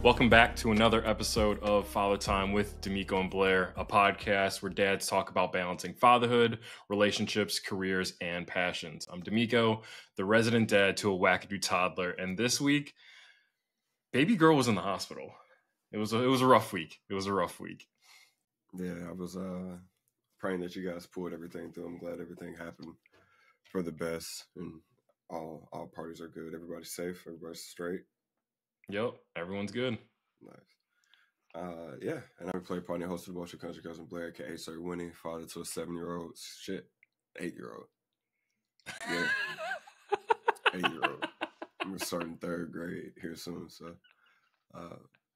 Welcome back to another episode of Father Time with D'Amico and Blair, a podcast where dads talk about balancing fatherhood, relationships, careers, and passions. I'm D'Amico, the resident dad to a wackadoo toddler, and this week, baby girl was in the hospital. It was a rough week. It was a rough week. Yeah, I was praying that you guys pulled everything through. I'm glad everything happened for the best, and all parties are good. Everybody's safe. Everybody's straight. Yep, everyone's good. Nice. Yeah, and I'm playing partner, host of the Your Country Cousin Blair, aka Sir Winnie, father to a 7-year-old. Shit, 8-year-old. Yeah, 8-year-old. I'm starting third grade here soon, so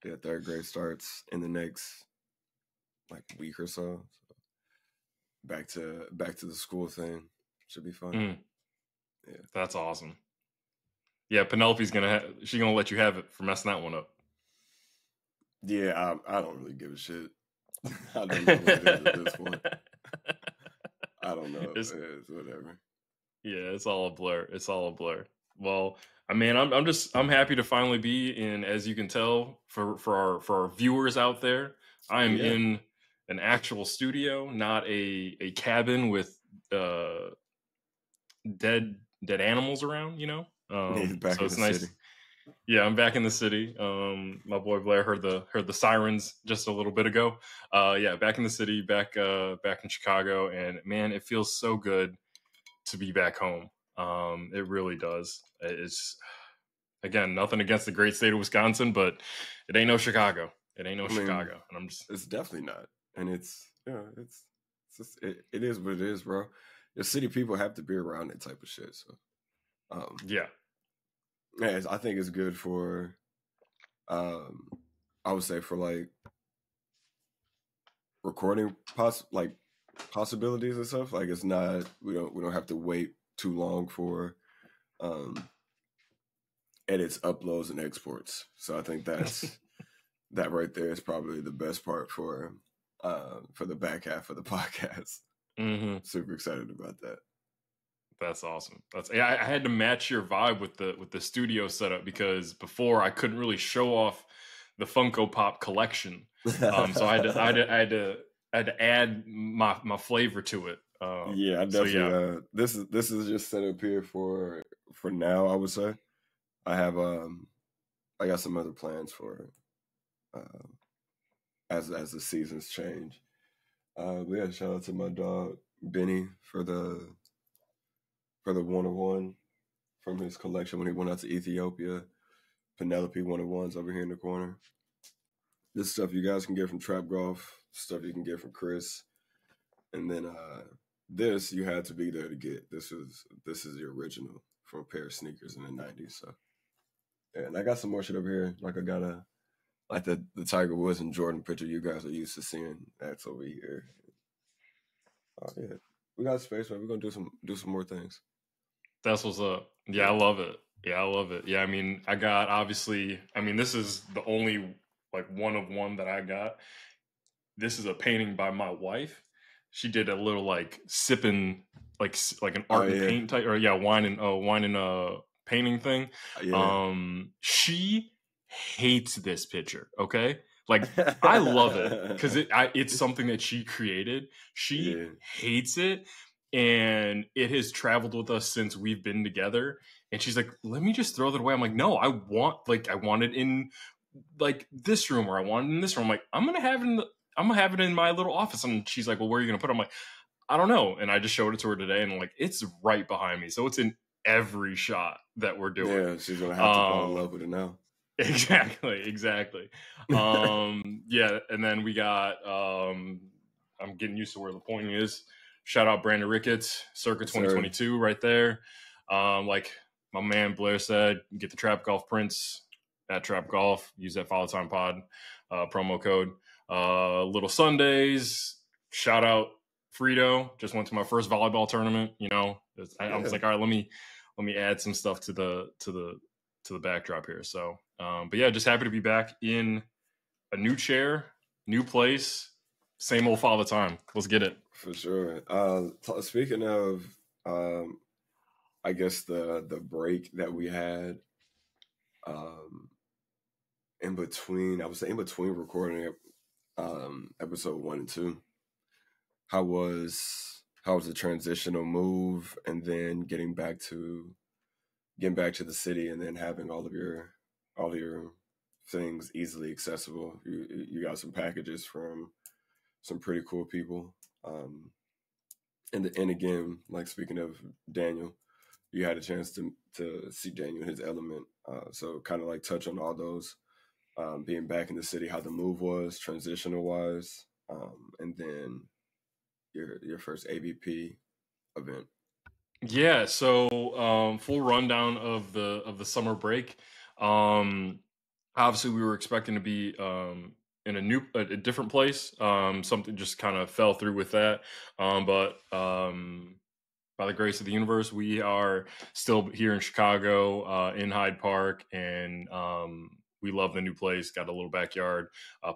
yeah, third grade starts in the next week or so. Back to the school thing should be fun. Yeah, that's awesome. Yeah, Penelope's gonna let you have it for messing that one up. Yeah, I don't really give a shit. I don't know what it is at this point. I don't know. It is whatever. Yeah, it's all a blur. It's all a blur. Well, I mean, I'm happy to finally be in, as you can tell, for our viewers out there. I am in an actual studio, not a cabin with dead animals around, you know. Back so in it's the nice. city. Yeah, I'm back in the city. My boy Blair heard the sirens just a little bit ago. Yeah, back in the city, back in Chicago, and man, it feels so good to be back home. It really does. It's, again, nothing against the great state of Wisconsin, but it ain't no Chicago. It ain't no Chicago. And I'm just, it's definitely not. And it's just, it is what it is, bro. The city people have to be around that type of shit. So, yeah, I think it's good for, I would say for like recording possibilities and stuff. Like it's not, we don't have to wait too long for, edits, uploads, and exports. So I think that's that right there is probably the best part for the back half of the podcast. Mm-hmm. Super excited about that. That's awesome. I had to match your vibe with the studio setup because before I couldn't really show off the Funko Pop collection, so I had to add my flavor to it. Yeah, I definitely. So this is just set up here for now. I would say I have I got some other plans for as the seasons change. But yeah, shout out to my dog Benny for the 101 from his collection when he went out to Ethiopia. Penelope 101s over here in the corner. This stuff you guys can get from Trap Golf, stuff you can get from Chris. And then this you had to be there to get. This is the original from a pair of sneakers in the 90s. So yeah, and I got some more shit over here. Like I got the Tiger Woods and Jordan picture you guys are used to seeing. That's over here. Oh yeah. We got space, man. We're gonna do some more things. That's what's up. Yeah, I love it. Yeah, I love it. Yeah, I mean, I got obviously. I mean, this is the only one of one that I got. This is a painting by my wife. She did a little sipping, like an art and paint type, or wine and painting thing. She hates this picture. Okay, I love it because it's something that she created. She hates it. And it has traveled with us since we've been together. And she's like, let me just throw that away. I'm like, no, I want it in this room, or I want it in this room. I'm like, I'm gonna have it in my little office. And she's like, well, where are you gonna put it? I'm like, I don't know. And I just showed it to her today, and it's right behind me. So it's in every shot that we're doing. Yeah, she's gonna have to fall in love with it now. Exactly. Yeah, and then we got I'm getting used to where the pointing is. Shout out Brandon Ricketts, circa 2022, right there. Like my man Blair said, get the Trap Golf prints at Trap Golf. Use that Follow Time Pod promo code. Little Sundays. Shout out Frito. Just went to my first volleyball tournament. I was like, all right, let me add some stuff to the backdrop here. So, but yeah, just happy to be back in a new chair, new place. Same old Father Time. Let's get it. For sure. Speaking of, I guess the break that we had, in between, I would say in between recording episode 1 and 2, how was the transitional move, and then getting back to the city, and then having all of your things easily accessible. You got some packages from some pretty cool people. And again, like, speaking of Daniel, you had a chance to see Daniel in his element. So kind of like touch on all those, being back in the city, how the move was transitional wise, and then your first AVP event. Yeah, so full rundown of the summer break. Obviously, we were expecting to be in a different place. Something just kind of fell through with that. But by the grace of the universe, we are still here in Chicago, in Hyde Park, and we love the new place. Got a little backyard,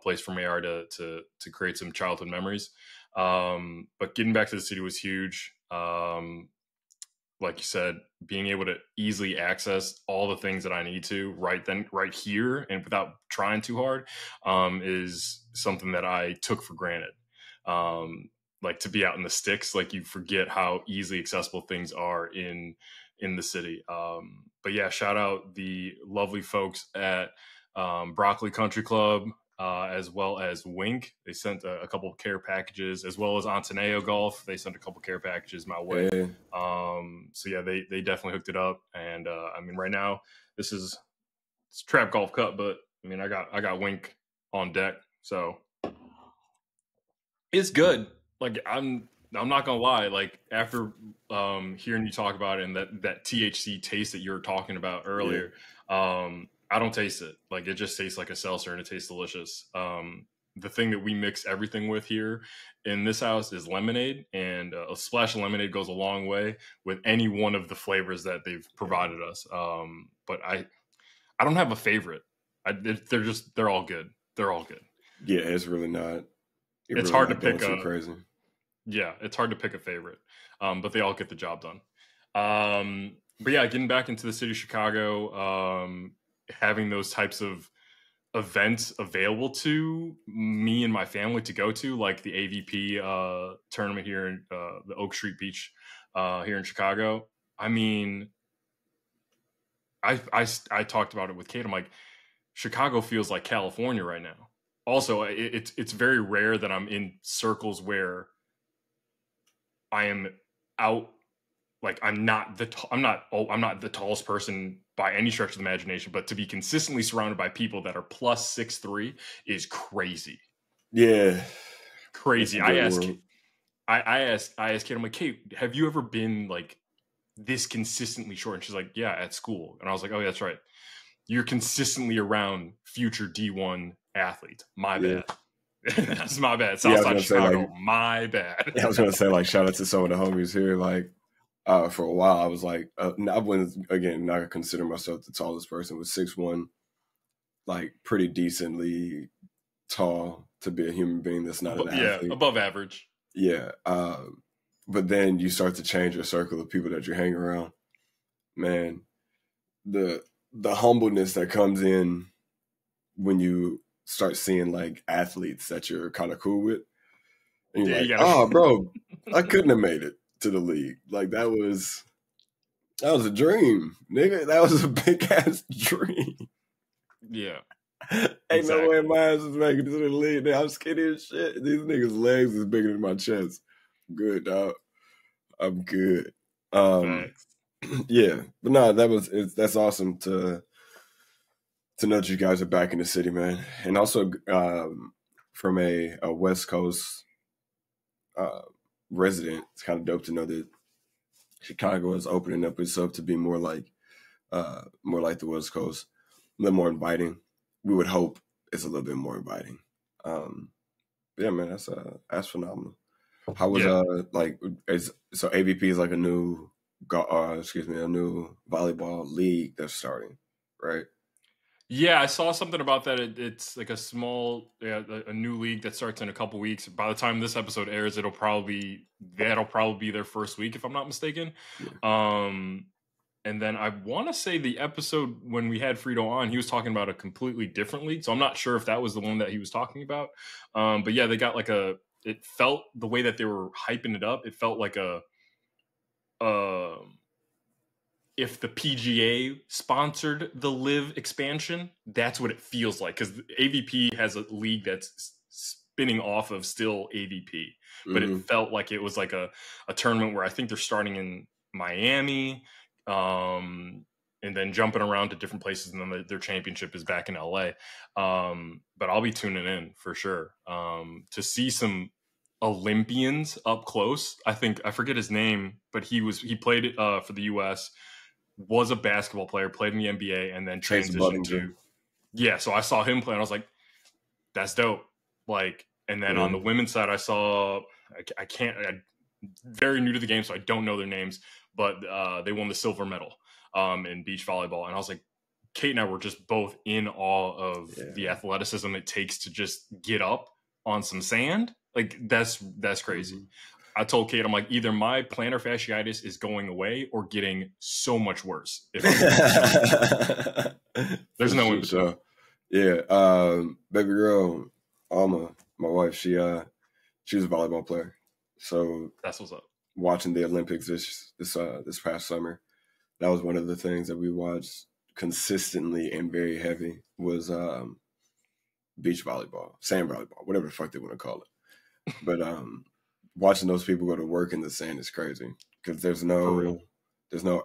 place for AR to create some childhood memories. But getting back to the city was huge. Like you said, being able to easily access all the things that I need to right here, and without trying too hard, is something that I took for granted. Like, to be out in the sticks, like, you forget how easily accessible things are in the city. But yeah, shout out the lovely folks at Broccoli Country Club, as well as Wink. They sent a couple of care packages, as well as Antoneo Golf. They sent a couple of care packages my way. Yeah. So yeah, they definitely hooked it up. And I mean, right now it's Trap Golf Cup, but I mean, I got Wink on deck, so it's good. Like, I'm not gonna lie. Like, after hearing you talk about it, and that THC taste that you were talking about earlier, I don't taste it. Like, it just tastes like a seltzer, and it tastes delicious. The thing that we mix everything with here in this house is lemonade, and a splash of lemonade goes a long way with any one of the flavors that they've provided us. But I don't have a favorite. They're all good. They're all good. Yeah, it's really not. It's really hard to not going pick too crazy. Yeah, it's hard to pick a favorite, but they all get the job done. But yeah, getting back into the city of Chicago, having those types of events available to me and my family to go to, like the AVP tournament here in the Oak Street Beach here in Chicago. I mean, I talked about it with Kate. I'm like, Chicago feels like California right now. Also, it's very rare that I'm in circles where I am out. Like, I'm not the tallest person by any stretch of the imagination, but to be consistently surrounded by people that are plus 6'3" is crazy. Yeah, Crazy. I asked Kate, I'm like, Kate, have you ever been like this consistently short? And she's like, yeah, at school. And I was like, oh, yeah, that's right. You're consistently around future D1 athletes. My bad. That's my bad. Southside Chicago, like, my bad. I was gonna say, like, shout out to some of the homies here. Like, for a while, I was like, I wouldn't, again, not consider myself the tallest person. With 6'1", like, pretty decently tall to be a human being that's not an athlete. Yeah, above average. Yeah. But then you start to change your circle of people that you hang around. Man, the humbleness that comes in when you start seeing, like, athletes that you're kind of cool with. And you're like, oh, bro, I couldn't have made it to the league. Like, that was a dream, nigga. That was a big ass dream. Yeah. Ain't no way my ass is making it to the league. I'm skinny as shit. These niggas' legs is bigger than my chest. Good, dog. I'm good. Yeah. But no, that's awesome to know that you guys are back in the city, man. And also, from a West Coast resident, it's kind of dope to know that Chicago is opening up itself to be more like the West Coast, a little more inviting. We would hope it's a little bit more inviting. Yeah, man, that's phenomenal. How was so AVP is like a new volleyball league that's starting, right? Yeah, I saw something about that. It's like a new league that starts in a couple weeks. By the time this episode airs, that'll probably be their first week, if I'm not mistaken. Yeah. And then I want to say the episode when we had Frito on, he was talking about a completely different league. So I'm not sure if that was the one that he was talking about. But yeah, they got like it felt the way that they were hyping it up. It felt like if the PGA sponsored the Live expansion, that's what it feels like. Because AVP has a league that's spinning off of still AVP. But it felt like it was like a tournament where I think they're starting in Miami, and then jumping around to different places, and then their championship is back in LA. But I'll be tuning in for sure to see some Olympians up close. I forget his name, but he played for the US, was a basketball player, played in the NBA, and then transitioned to so I saw him play, and I was like, that's dope. Like, and then on the women's side, I saw I'm very new to the game, so I don't know their names, but they won the silver medal in beach volleyball, and I was like, Kate and I were just both in awe of the athleticism it takes to just get up on some sand. Like, that's crazy. I told Kate, I'm like, either my plantar fasciitis is going away or getting so much worse. If there's no in between. Yeah, baby girl Alma, my wife, she was a volleyball player. So that's what's up. Watching the Olympics this past summer, that was one of the things that we watched consistently and very heavy was beach volleyball, sand volleyball, whatever the fuck they want to call it. But watching those people go to work in the sand is crazy because there's no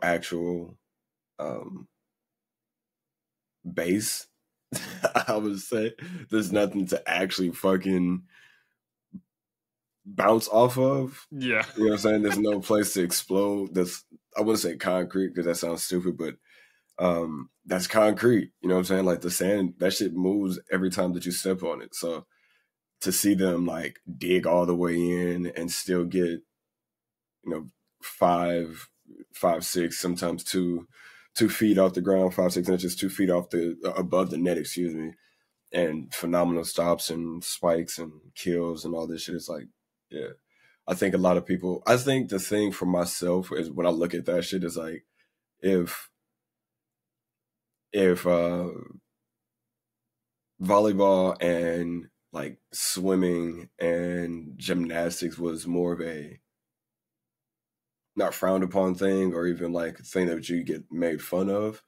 actual base. I would say there's nothing to actually fucking bounce off of. Yeah. You know what I'm saying? There's no place to explode. I wouldn't say concrete because that sounds stupid, but that's concrete. You know what I'm saying? Like the sand, that shit moves every time that you step on it. So to see them like dig all the way in and still get, 5, 6, sometimes 2 feet off the ground, 5, 6 inches, 2 feet above the net, excuse me, and phenomenal stops and spikes and kills and all this shit. It's like, yeah, I think the thing for myself is when I look at that shit is like, if volleyball and like swimming and gymnastics was more of a not frowned upon thing or even like a thing that you get made fun of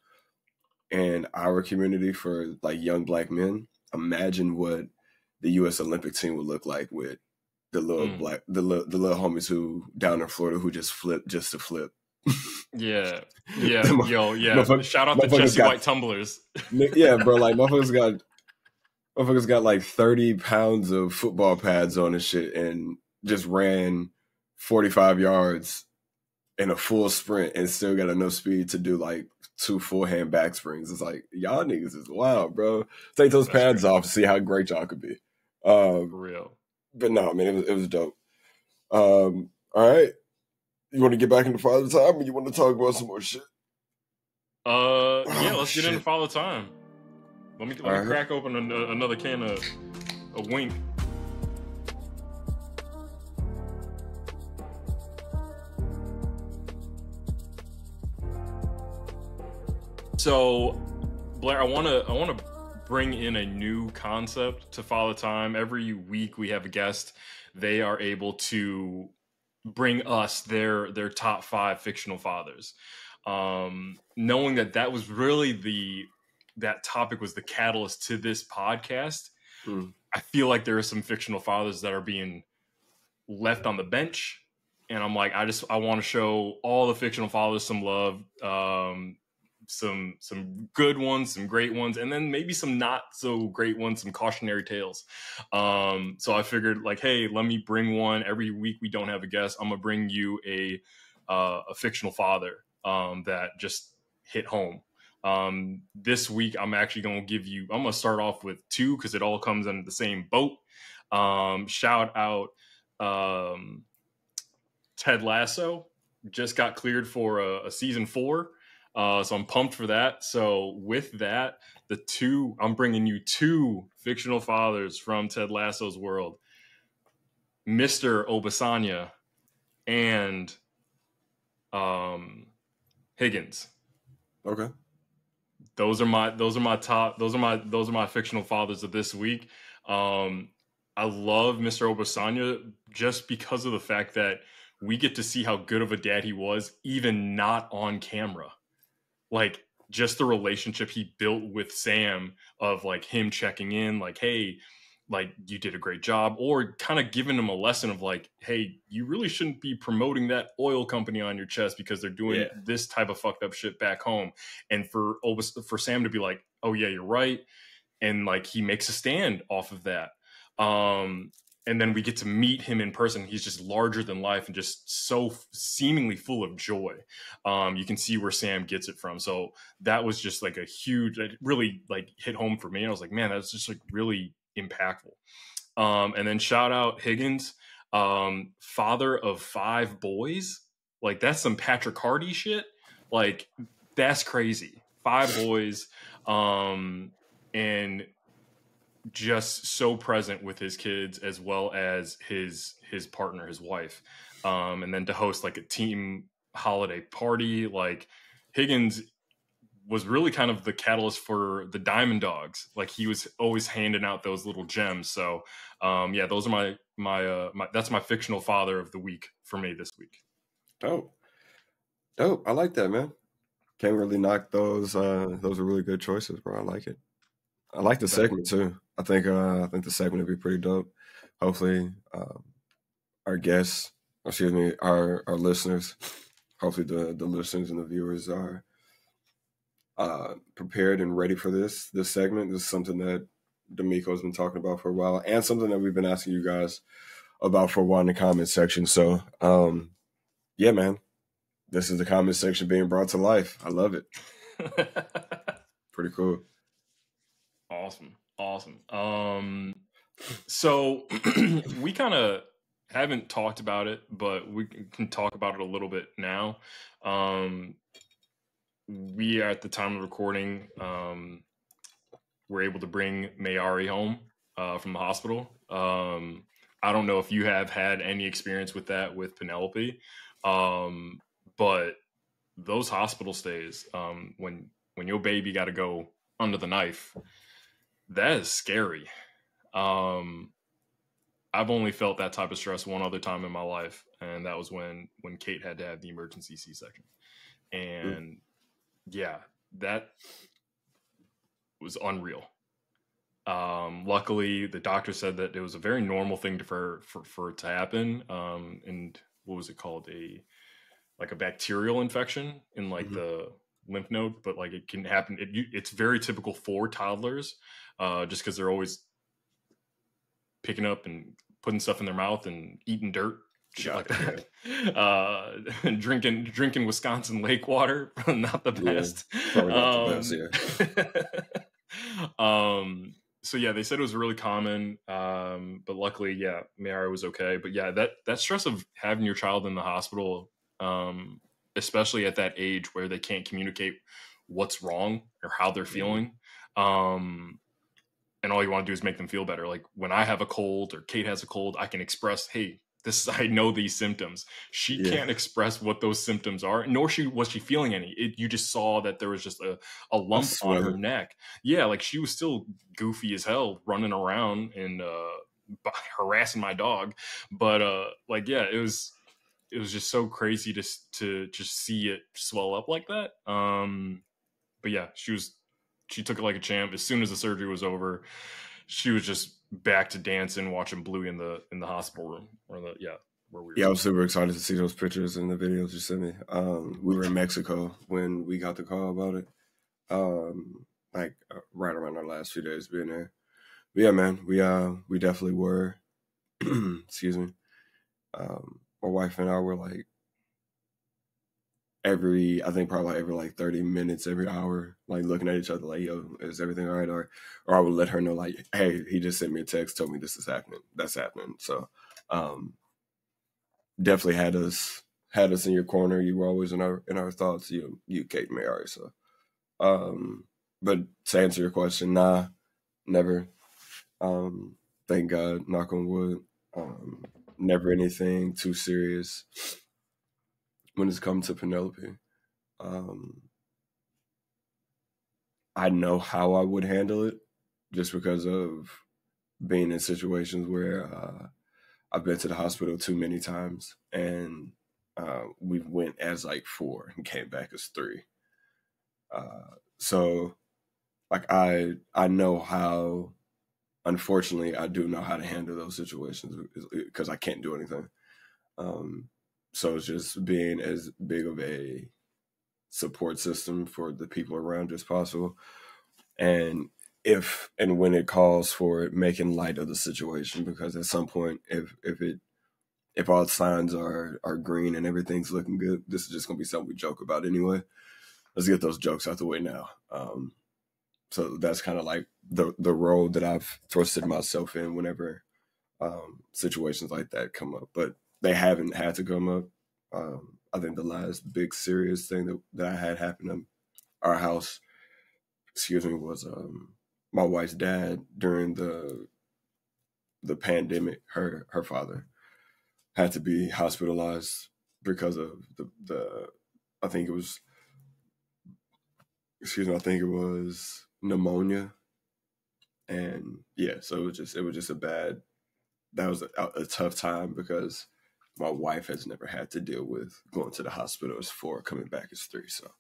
in our community for like young black men, imagine what the U.S. Olympic team would look like with the little the little homies who down in Florida who just flip just to flip. Yeah. Shout out to Jesse White tumblers. Yeah, bro. Like motherfuckers got like 30 pounds of football pads on and shit, and just ran 45 yards in a full sprint and still got enough speed to do like 2 full hand back springs. It's like, y'all niggas is wild, bro. Take those pads off and see how great y'all could be. For real. But no, man, it was dope. All right. You want to get back into Father Time, or you want to talk about some more shit? Let's get into Father Time. Let me crack open another can of Wink. So, Blair, I want to bring in a new concept to Father Time. Every week we have a guest. They are able to bring us their top 5 fictional fathers. Knowing that was really that topic was the catalyst to this podcast. I feel like there are some fictional fathers that are being left on the bench, and I'm like, I want to show all the fictional fathers some love. Some good ones, some great ones, and then maybe some not so great ones, some cautionary tales. So I figured, like, hey, let me bring one. Every week we don't have a guest, I'm gonna bring you a fictional father that just hit home. This week I'm actually gonna I'm gonna start off with 2 because it all comes in the same boat. Shout out Ted Lasso, just got cleared for a season 4. So I'm pumped for that. So with that, I'm bringing you 2 fictional fathers from Ted Lasso's world, Mr. Obasanya and Higgins. Okay. Those are my fictional fathers of this week. I love Mr. Obasanya just because of the fact that we get to see how good of a dad he was, even not on camera. Like, just the relationship he built with Sam, of like him checking in, like, hey, like, you did a great job, or kind of giving him a lesson of like, hey, you really shouldn't be promoting that oil company on your chest because they're doing Yeah. this type of fucked up shit back home. And for Sam to be like, oh yeah, you're right, and like he makes a stand off of that. And then we get to meet him in person. He's just larger than life and just so seemingly full of joy. You can see where Sam gets it from. So that was just like a huge, it really like hit home for me. And I was like, man, that's just like really impactful. And then shout out Higgins, father of 5 boys. Like, that's some Patrick Hardy shit. Like, that's crazy. 5 boys. And just so present with his kids as well as his partner, his wife. And then to host like a team holiday party, like, Higgins was really kind of the catalyst for the Diamond Dogs. Like, he was always handing out those little gems. So yeah, those are my that's my fictional father of the week for me this week. Dope. I like that, man. Can't really knock those. Those are really good choices, bro. I like it. I like the segment too. I think the segment would be pretty dope. Hopefully, our guests, excuse me, our listeners, hopefully the listeners and the viewers are prepared and ready for this segment. This is something that D'Amico's been talking about for a while, and something that we've been asking you guys about for a while in the comment section. So, yeah, man, this is the comment section being brought to life. I love it. Pretty cool. Awesome. So we kind of haven't talked about it, but we can talk about it a little bit now. We are, at the time of recording, we're able to bring Mayari home from the hospital. I don't know if you have had any experience with that with Penelope, but those hospital stays, when your baby got to go under the knife, that is scary. I've only felt that type of stress one other time in my life, and that was when Kate had to have the emergency C-section. And yeah, that was unreal. Luckily, the doctor said that it was a very normal thing for it to happen. And what was it called? A bacterial infection in like the lymph node, but like it can happen. It's very typical for toddlers, just because they're always picking up and putting stuff in their mouth and eating dirt, shit like that. Drinking Wisconsin lake water, not the best. Probably not the best. Yeah. So yeah, they said it was really common, but luckily, yeah, Mayara was okay. But yeah, that stress of having your child in the hospital, especially at that age where they can't communicate what's wrong or how they're feeling, and all you want to do is make them feel better. Like, when I have a cold or Kate has a cold, I can express, hey, I know these symptoms. She can't express what those symptoms are, nor was she feeling any. You just saw that there was just a lump on her neck. Yeah, like, she was still goofy as hell, running around and harassing my dog. But like, yeah, it was just so crazy to just see it swell up like that. But yeah, she took it like a champ. As soon as the surgery was over, she was just back to dancing, watching Bluey in the hospital room, where we were. I was super excited to see those pictures and the videos you sent me. We were in Mexico when we got the call about it. Right around our last few days being there. But yeah, man, we definitely were. Excuse me. My wife and I were like every 30 minutes, every hour, like looking at each other like, yo, is everything all right? Or I would let her know, like, hey, he just sent me a text, told me this is happening. That's happening. So definitely had us in your corner. You were always in our thoughts, you Kate and Mary. So but to answer your question, nah, never. Thank God, knock on wood. Never anything too serious when it's come to Penelope. I know how I would handle it just because of being in situations where I've been to the hospital too many times, and we went as like 4 and came back as 3. So like I know how. Unfortunately, I do know how to handle those situations because I can't do anything. So it's just being as big of a support system for the people around you as possible, and if and when it calls for it, making light of the situation, because at some point, if all signs are green and everything's looking good, this is just gonna be something we joke about anyway. Let's get those jokes out the way now. So that's kind of like the role that I've thrusted myself in whenever situations like that come up, but they haven't had to come up. I think the last big serious thing that I had happen in our house, was my wife's dad during the pandemic. Her father had to be hospitalized because of the I think it was pneumonia, and yeah, so it was just a bad. That was a tough time because my wife has never had to deal with going to the hospital as 4, coming back as 3. So,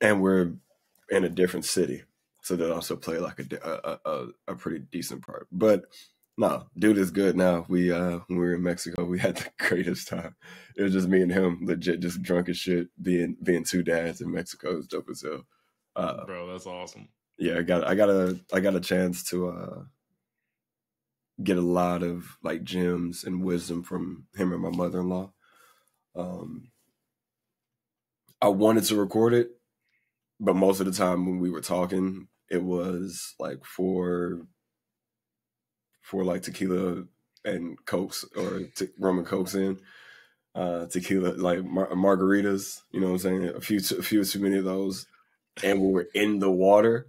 and we're in a different city, so that also played like a pretty decent part. But no, dude is good now. We when we were in Mexico, we had the greatest time. It was just me and him, legit, just drunk as shit, being 2 dads in Mexico. It was dope as hell. Bro, that's awesome. Yeah, I got a chance to get a lot of like gems and wisdom from him and my mother-in-law. I wanted to record it, but most of the time when we were talking, it was like for like tequila and cokes, or rum and cokes in tequila, like margaritas. You know what I'm saying? A few too many of those, and we were in the water,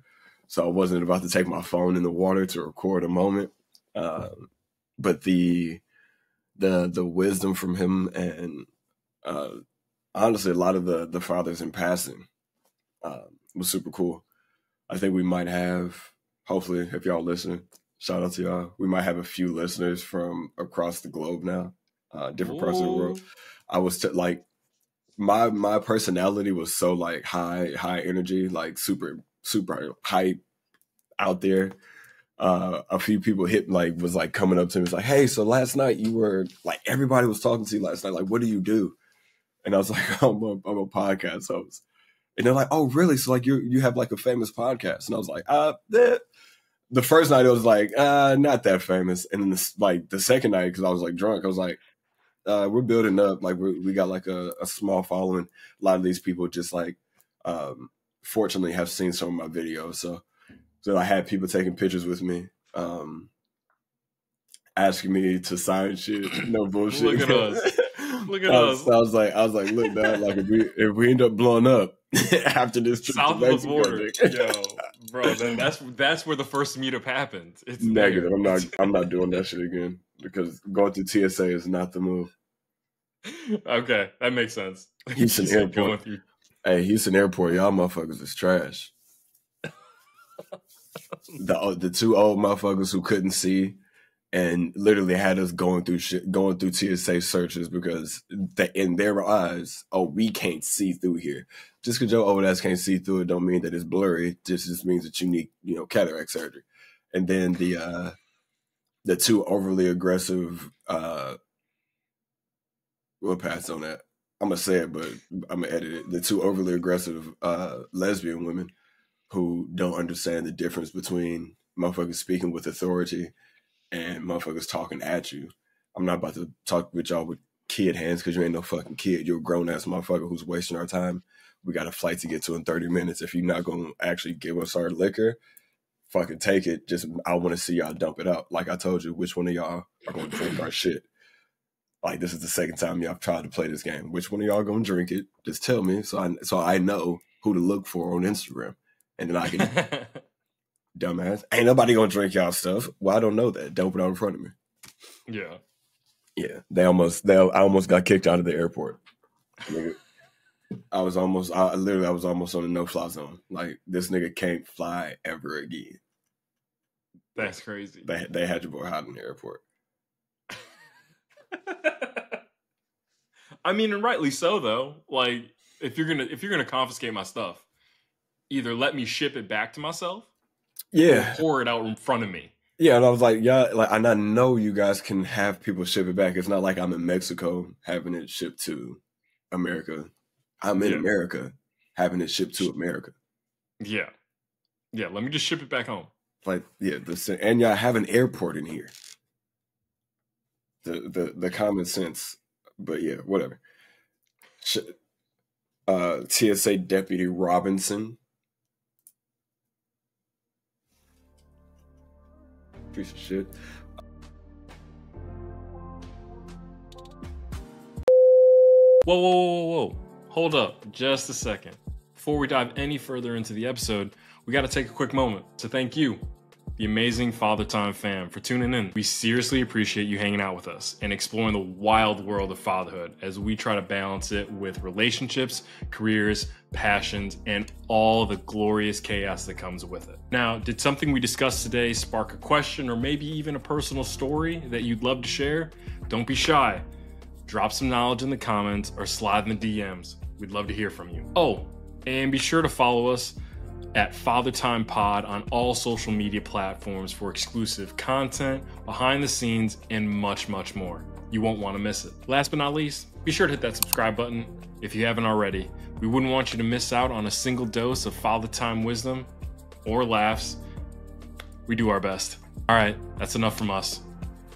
so I wasn't about to take my phone in the water to record a moment. But the wisdom from him, and honestly, a lot of the fathers in passing was super cool. I think we might have, hopefully, if y'all listen, shout out to y'all. We might have a few listeners from across the globe now, different parts of the world. I was like, my personality was so like high energy, like super hype out there. A few people was like coming up to me, was like, "Hey, so last night you were like, everybody was talking to you last night. Like, what do you do?" And I was like, I'm a podcast host. And they're like, "Oh, really? So like you have like a famous podcast?" And I was like, the first night it was like, not that famous. And then the second night, because I was like drunk, I was like, we're building up. Like we got like a small following. A lot of these people just like, fortunately have seen some of my videos. So I had people taking pictures with me, asking me to sign shit. No bullshit. Look at us. Look at us. So I was like, look, dad, like if we end up blowing up after this trip south to Mexico, of the border, yo, bro, then that's where the first meetup happened. It's negative. there. I'm not doing that shit again, because going through TSA is not the move. Okay, that makes sense. Houston Airport. Hey, Houston Airport, y'all motherfuckers is trash. The 2 old motherfuckers who couldn't see and literally had us going through TSA searches because in their eyes, oh, we can't see through here. Just because your old ass can't see through it don't mean that it's blurry. This just means that you need, cataract surgery. And then the 2 overly aggressive, we'll pass on that. I'm gonna say it, but I'm gonna edit it. The 2 overly aggressive lesbian women who don't understand the difference between motherfuckers speaking with authority and motherfuckers talking at you. I'm not about to talk with y'all with kid hands, because you ain't no fucking kid. You're a grown-ass motherfucker who's wasting our time. We got a flight to get to in 30 minutes. If you're not going to actually give us our liquor, fucking take it. Just, I want to see y'all dump it out. Like I told you, which one of y'all are going to drink our shit? Like, this is the second time y'all tried to play this game. Which one of y'all going to drink it? Just tell me so I know who to look for on Instagram. And then I can... Dumbass. Ain't nobody gonna drink y'all stuff. Well, I don't know that. Dump it out in front of me. Yeah. I almost got kicked out of the airport. I was almost on a no-fly zone. Like, this nigga can't fly ever again. That's crazy. They had your boy hot in the airport. I mean, and rightly so though. Like, if you're gonna confiscate my stuff, either let me ship it back to myself, Yeah, or pour it out in front of me. yeah. And I was like, yeah, like, and I know you guys can have people ship it back. It's not like I'm in Mexico having it shipped to America. I'm in America having it shipped to America. Yeah. Let me just ship it back home. Like, yeah, and y'all have an airport in here. The common sense, but yeah, whatever. TSA Deputy Robinson, piece of shit. Whoa. Hold up just a second. Before we dive any further into the episode, we got to take a quick moment to thank you, the amazing Father Time fam, for tuning in. We seriously appreciate you hanging out with us and exploring the wild world of fatherhood as we try to balance it with relationships, careers, passions, and all the glorious chaos that comes with it. Now, did something we discussed today spark a question or maybe even a personal story that you'd love to share? Don't be shy. Drop some knowledge in the comments or slide in the DMs. We'd love to hear from you. Oh, and be sure to follow us at Father Time Pod on all social media platforms for exclusive content, behind the scenes, and much, much more. You won't want to miss it. Last but not least, be sure to hit that subscribe button if you haven't already. We wouldn't want you to miss out on a single dose of Father Time wisdom or laughs. We do our best. All right, that's enough from us.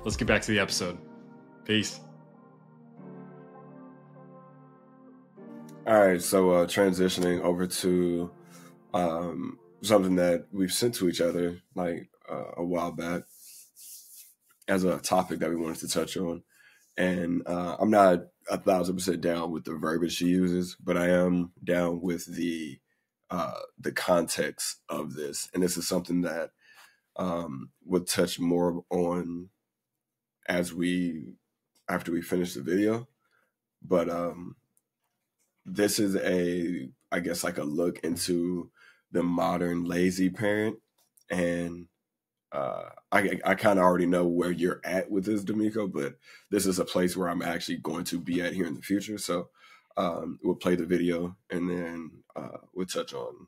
Let's get back to the episode. Peace. All right, so transitioning over to something that we've sent to each other like a while back as a topic that we wanted to touch on. And I'm not 1,000% down with the verbiage she uses, but I am down with the context of this. And this is something that we'll touch more on after we finish the video. But this is I guess like a look into the modern lazy parent. And I kind of already know where you're at with this, D'Amico, but this is a place where I'm actually going to be at here in the future. So we'll play the video and then we'll touch on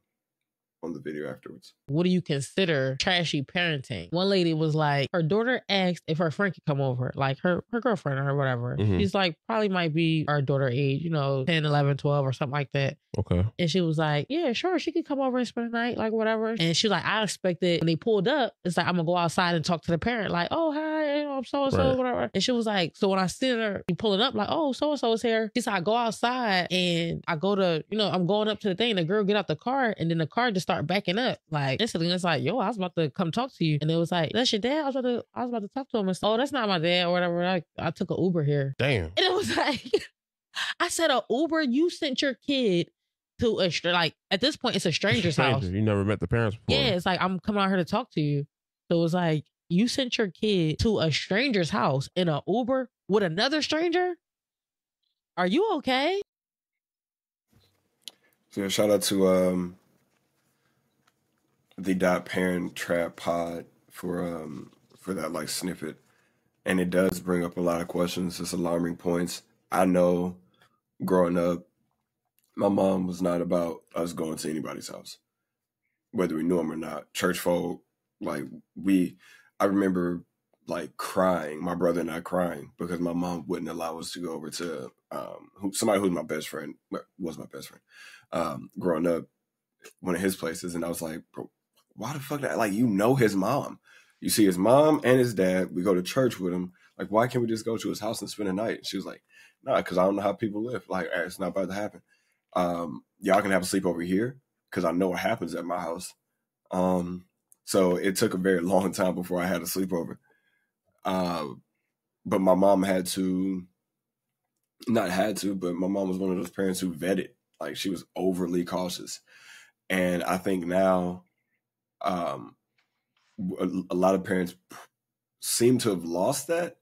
the video afterwards. What do you consider trashy parenting? One lady was like, her daughter asked if her friend could come over, like her girlfriend or whatever. Mhm. She's like, probably might be our daughter age, 10, 11, 12 or something like that. Okay. And she was like, yeah, sure, she could come over and spend the night, like whatever. And she was like, I expected when they pulled up, it's like, I'm gonna go outside and talk to the parent, like, oh, hi, I'm so-and-so, Right. whatever. And she was like, so when I see her pulling up, like, oh, so-and-so is here. She said, I go outside and I go to, I'm going up to the thing. The girl get out the car and then the car just start backing up. Like, instantly, it's like, yo, I was about to come talk to you. And it was like, that's your dad? I was about to talk to him. And oh, that's not my dad or whatever. I took an Uber here. Damn. And it was like, I said, a Uber? You sent your kid to at this point, it's a stranger's house. You never met the parents before. Yeah, it's like, I'm coming out here to talk to you. So it was like, you sent your kid to a stranger's house in an Uber with another stranger? Are you okay? So yeah, shout out to the Parent Trap Pod for that like snippet. And it does bring up a lot of questions. It's alarming points. I know growing up, my mom was not about us going to anybody's house, whether we knew them or not. Church folk, like I remember like crying, my brother and I crying because my mom wouldn't allow us to go over to somebody who's my best friend, was my best friend, growing up, one of his places. And I was like, bro, why the fuck not? Like, his mom. You see his mom and his dad. We go to church with him. Like, why can't we just go to his house and spend the night? She was like, nah, because I don't know how people live. Like, it's not about to happen. Y'all can have a sleepover here because I know what happens at my house. So it took a very long time before I had a sleepover. But my mom but my mom was one of those parents who vetted. Like, she was overly cautious. And I think now a lot of parents seem to have lost that.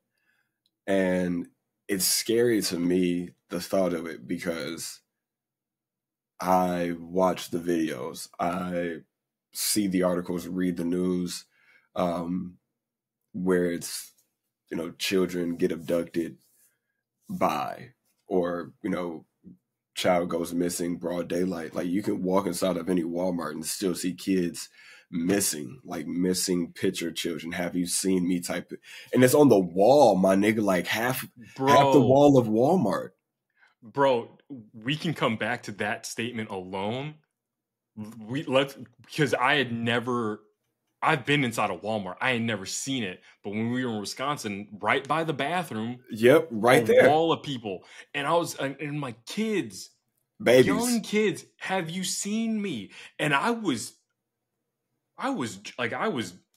And it's scary to me, the thought of it, because I watch the videos. I see the articles, read the news, where it's, children get abducted by, or, child goes missing broad daylight. Like, you can walk inside of any Walmart and still see kids missing, like missing picture children. Have you seen me type it? And it's on the wall, my nigga, like half the wall of Walmart. Bro, we can come back to that statement alone. Because I've been inside a Walmart. I had never seen it, but when we were in Wisconsin, right by the bathroom, yep, right there, wall of people, and and my kids, babies, young kids, have you seen me? And I was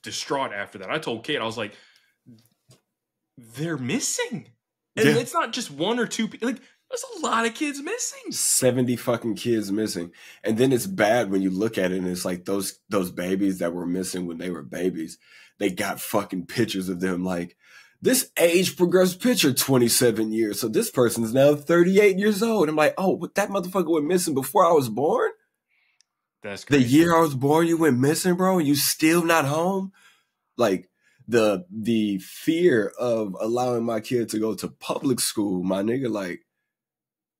distraught after that. I told Kate, I was like, they're missing, and it's not just one or two people. Like, there's a lot of kids missing. 70 fucking kids missing. And then it's bad when you look at it and it's like those babies that were missing when they were babies, they got fucking pictures of them like, this age progressed picture, 27 years. So this person's now 38 years old. I'm like, oh, but that motherfucker went missing before I was born? That's crazy. The year I was born, you went missing, bro, and you still not home? Like, the fear of allowing my kid to go to public school, my nigga, like,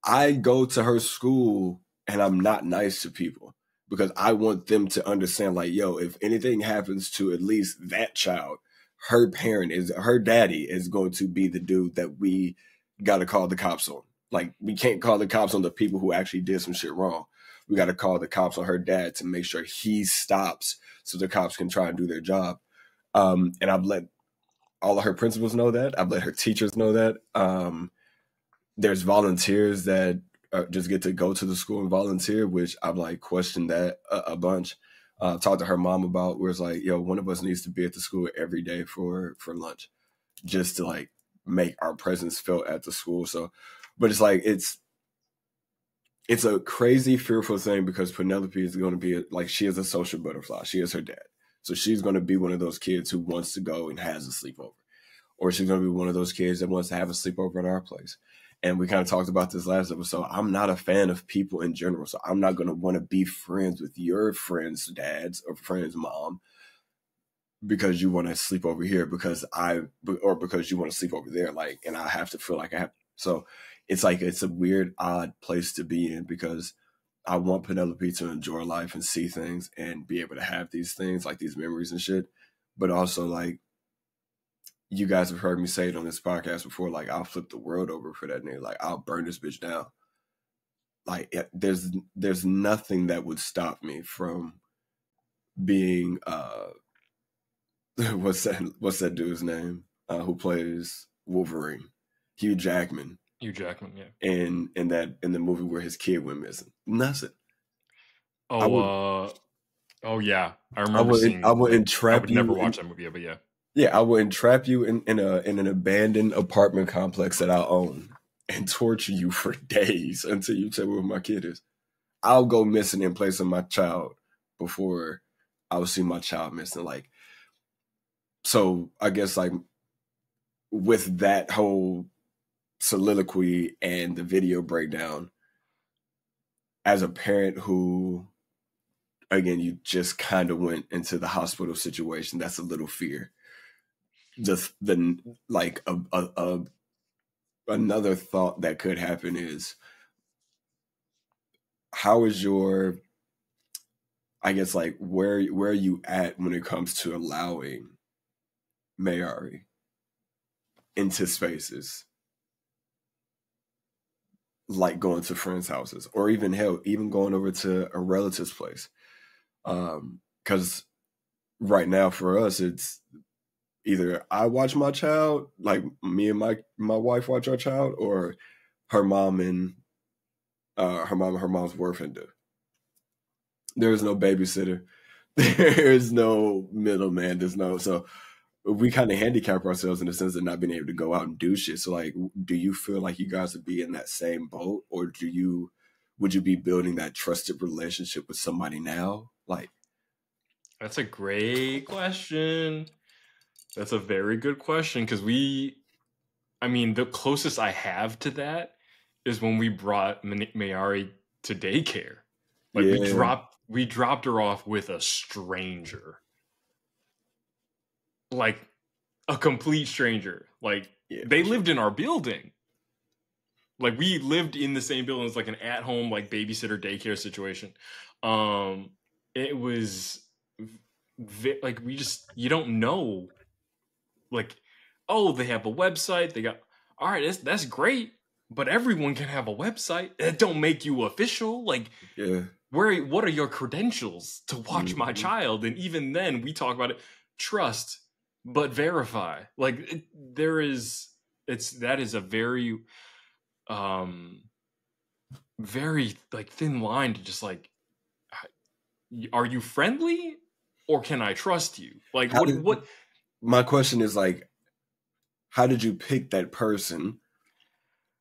I go to her school and I'm not nice to people because I want them to understand, like, yo, if anything happens to at least that child, her daddy is going to be the dude that we got to call the cops on. Like, we can't call the cops on the people who actually did some shit wrong. We got to call the cops on her dad to make sure he stops so the cops can try and do their job. And I've let all of her principals know that. I've let her teachers know that. There's volunteers that just get to go to the school and volunteer, which I've like questioned that a bunch. Talked to her mom about where it's like, yo, one of us needs to be at the school every day for lunch, just to like make our presence felt at the school. So, but it's like, it's a crazy, fearful thing because Penelope is going to be like, she is a social butterfly. She is her dad. So she's going to be one of those kids who wants to go and has a sleepover, or she's going to be one of those kids that wants to have a sleepover at our place. And we kind of talked about this last episode. I'm not a fan of people in general. So I'm not going to want to be friends with your friends' dads or friends' mom because you want to sleep over here because you want to sleep over there. Like, and I have to feel like I have. So it's like, it's a weird, odd place to be in because I want Penelope to enjoy life and see things and be able to have these things, like these memories and shit. But also, like, you guys have heard me say it on this podcast before, like, I'll flip the world over for that nigga. Like, I'll burn this bitch down. Like, there's nothing that would stop me from being, what's that dude's name? Who plays Wolverine? Hugh Jackman. Yeah. In the movie where his kid went missing. Nothing. Oh yeah. I remember I would entrap you. I would never watch that movie, but yeah. Yeah, I will entrap you in an abandoned apartment complex that I own and torture you for days until you tell me where my kid is. I'll go missing in place of my child before I will see my child missing. Like, so I guess like with that whole soliloquy and the video breakdown, as a parent who, again, you just kind of went into the hospital situation, that's a little fear. The like another thought that could happen is, how is your, I guess, like, where are you at when it comes to allowing Mayari into spaces like going to friends' houses, or even hell, even going over to a relative's place? Because right now for us, it's either I watch my child, like me and my wife watch our child, or her mom and her mom's boyfriend do. There's no babysitter. There's no middleman. So we kind of handicap ourselves in the sense of not being able to go out and do shit. So like, do you feel like you guys would be in that same boat, or would you be building that trusted relationship with somebody now? Like, that's a great question. That's a very good question, because the closest I have to that is when we brought Mayari to daycare. Like Yeah. we dropped her off with a stranger. Like a complete stranger. Like Yeah, they for sure. lived in our building. Like we lived in the same building. It's like an at-home like babysitter daycare situation. It was like you don't know. Like, oh, they have a website. They got all right. That's great, but everyone can have a website. That don't make you official. Like, Yeah. what are your credentials to watch my Mhm. child? And even then, we talk about it. Trust, but verify. Like that is a very very like thin line to just like, are you friendly or can I trust you? Like what My question is like, how did you pick that person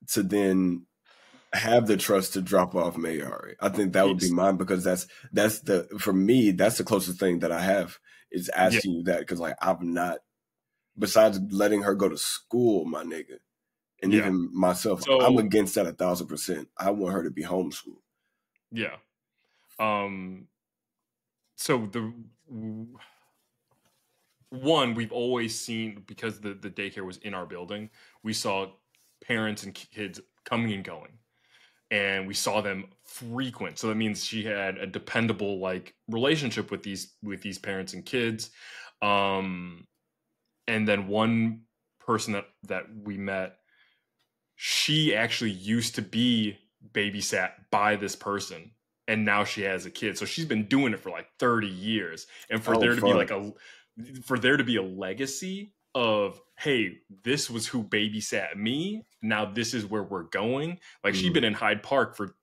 to then have the trust to drop off Mayari? I think that would be mine, because for me, that's the closest thing that I have, is asking you that, because like I've not, besides letting her go to school, my nigga, and even myself, I'm against that 1,000%. I want her to be homeschooled. Yeah. So we've always seen, because the daycare was in our building, we saw parents and kids coming and going, and we saw them frequent. So that means she had a dependable like relationship with these parents and kids. And then one person that we met, she actually used to be babysat by this person, and now she has a kid. So she's been doing it for like 30 years. And for there to be a legacy of, hey, this was who babysat me, now this is where we're going. Like she'd been in Hyde Park for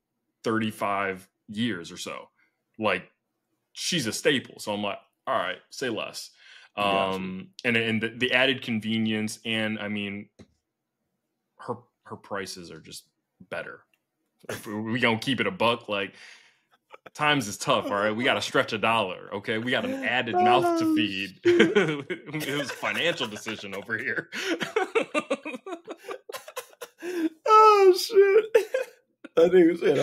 35 years or so. Like she's a staple. So I'm like, all right, say less. And the added convenience, and I mean, her prices are just better. If we gonna keep it a buck, like times is tough. All right, we got to stretch $1. Okay, we got an added mouth to feed. It was a financial decision over here. Oh shit! I think said,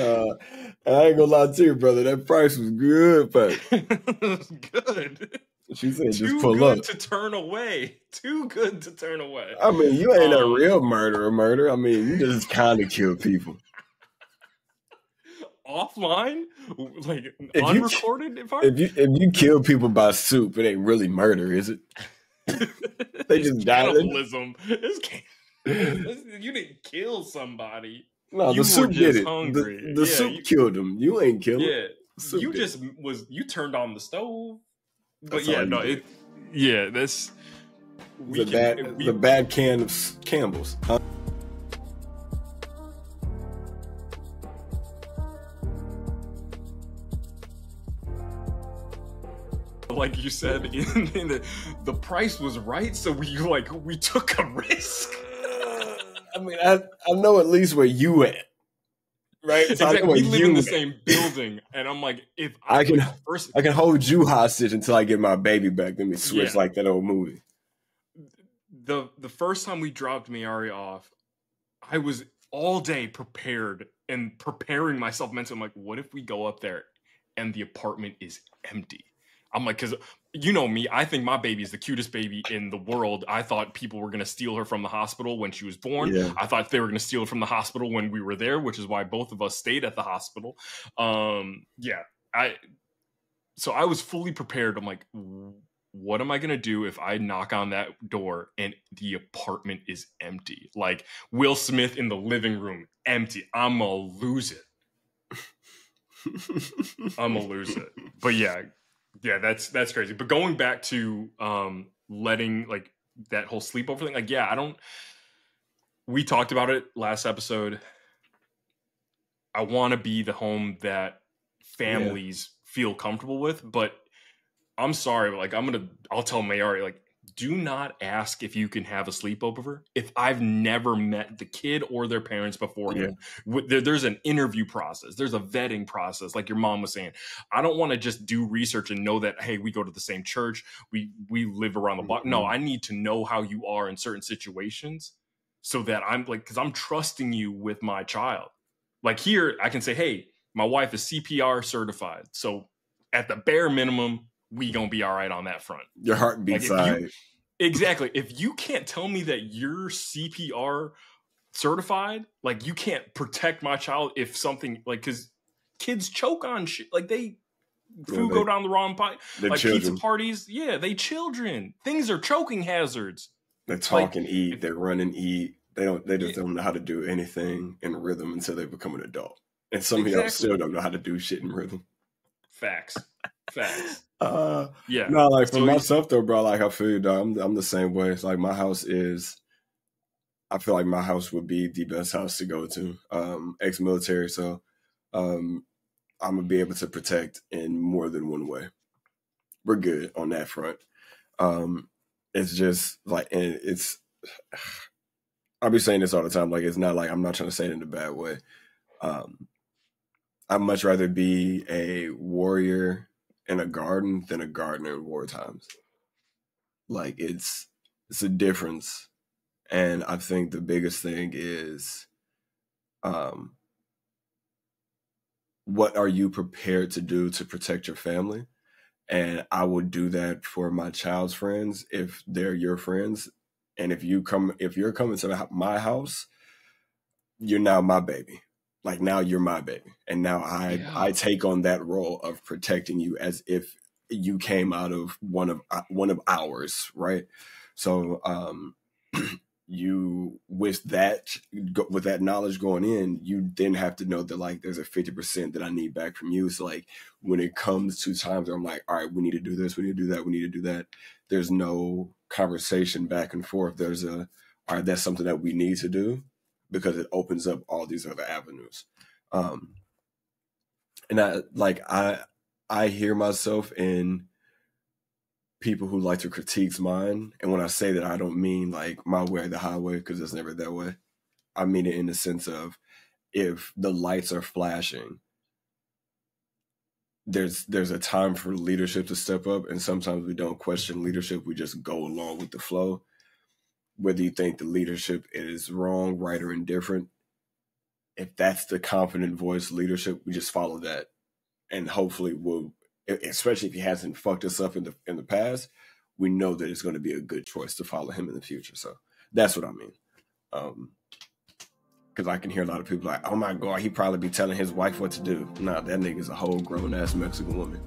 I ain't gonna lie to you, brother. That price was good, but it was good. She said, "Too just pull good up." to turn away. Too good to turn away. I mean, you ain't a real murderer. I mean, you just kind of kill people. Offline, like if unrecorded. If you kill people by soup, it ain't really murder, is it? They just cannibalism. You didn't kill somebody. No, the soup did it. Hungry. The soup killed him. You ain't kill him. Yeah, you turned on the stove. But yeah, no, that's the bad can of Campbell's. Huh? Like you said, the price was right, so we took a risk. I mean, I know at least where you at, right? So exactly. We live in the same building, and I'm like, if I can hold you hostage until I get my baby back. Let me switch like that old movie. The first time we dropped Mayari off, I was all day preparing myself mentally. I'm like, what if we go up there and the apartment is empty? I'm like, because you know me, I think my baby is the cutest baby in the world. I thought people were going to steal her from the hospital when she was born. Yeah. I thought they were going to steal her from the hospital when we were there, which is why both of us stayed at the hospital. So I was fully prepared. I'm like, what am I going to do if I knock on that door and the apartment is empty? Like Will Smith in the living room, empty. I'm going to lose it. But yeah, that's crazy. But going back to letting like that whole sleepover thing, like we talked about it last episode. I want to be the home that families feel comfortable with, but I'm sorry, but like I'll tell Mayari, like, do not ask if you can have a sleepover if I've never met the kid or their parents beforehand. There's an interview process. There's a vetting process, like your mom was saying. I don't want to just do research and know that, hey, we go to the same church. We live around the block. No, I need to know how you are in certain situations so that I'm like, because I'm trusting you with my child. Like here, I can say, hey, My wife is CPR certified. So at the bare minimum, we gonna be all right on that front. Your heart beats high. Exactly. If you can't tell me that you're CPR certified, like you can't protect my child if something like, because kids choke on shit, like food go down the wrong pipe, like children. Pizza parties, they children. Things are choking hazards. They talk and eat. They run and eat. They just don't know how to do anything in rhythm until they become an adult. And some of y'all still don't know how to do shit in rhythm. Facts. No, like for myself though, bro, like I feel you, dog. I'm the same way. It's like my house is, I feel like my house would be the best house to go to. Ex-military, so I'm gonna be able to protect in more than one way. We're good on that front. It's just like, and it's, I'll be saying this all the time. Like, it's not like, I'm not trying to say it in a bad way. I'd much rather be a warrior in a garden than a gardener in war times. Like, it's a difference. And I think the biggest thing is, what are you prepared to do to protect your family? And I would do that for my child's friends if they're your friends. And if you're coming to my house, you're now my baby. Like, now you're my baby. And now I take on that role of protecting you as if you came out of one of ours, right? So you with that knowledge going in, you then have to know that like there's a 50% that I need back from you. So like when it comes to times where I'm like, all right, we need to do this, we need to do that, we need to do that, there's no conversation back and forth. There's all right, that's something that we need to do, because it opens up all these other avenues. And I hear myself in people who like to critique mine. And when I say that, I don't mean like my way or the highway, because it's never that way. I mean it in the sense of, if the lights are flashing, there's a time for leadership to step up. And sometimes we don't question leadership. We just go along with the flow. Whether you think the leadership is wrong, right, or indifferent, if that's the confident voice leadership, we just follow that. And hopefully we'll, especially if he hasn't fucked us up in the past, we know that it's going to be a good choice to follow him in the future. So that's what I mean. Because I can hear a lot of people like, oh my God, he probably be telling his wife what to do. Nah, that nigga's a whole grown ass Mexican woman.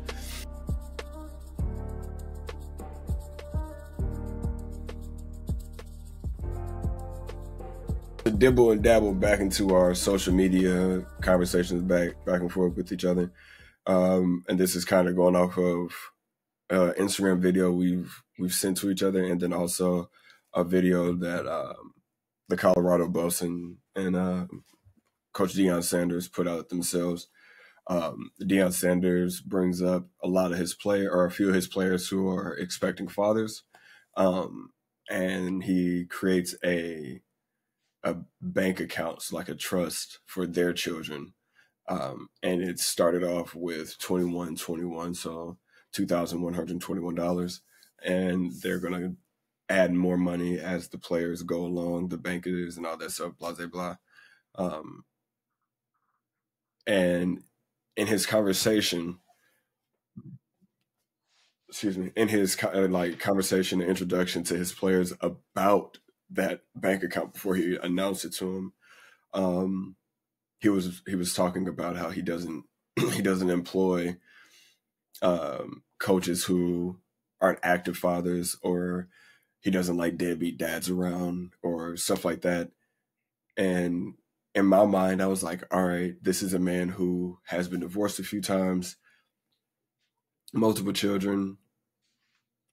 To dibble and dabble back into our social media conversations back and forth with each other. And this is kind of going off of Instagram video we've sent to each other, and then also a video that the Colorado Buffs and Coach Deion Sanders put out themselves. Deion Sanders brings up a few of his players who are expecting fathers, and he creates a bank account, so like a trust for their children. And it started off with 2121, so $2,121, and they're gonna add more money as the players go along, the bankers and all that stuff, blah blah blah. And in his conversation, conversation and introduction to his players about that bank account before he announced it to him, he was talking about how he doesn't employ coaches who aren't active fathers, or he doesn't like deadbeat dads around or stuff like that. And in my mind, I was like, all right, this is a man who has been divorced a few times, multiple children,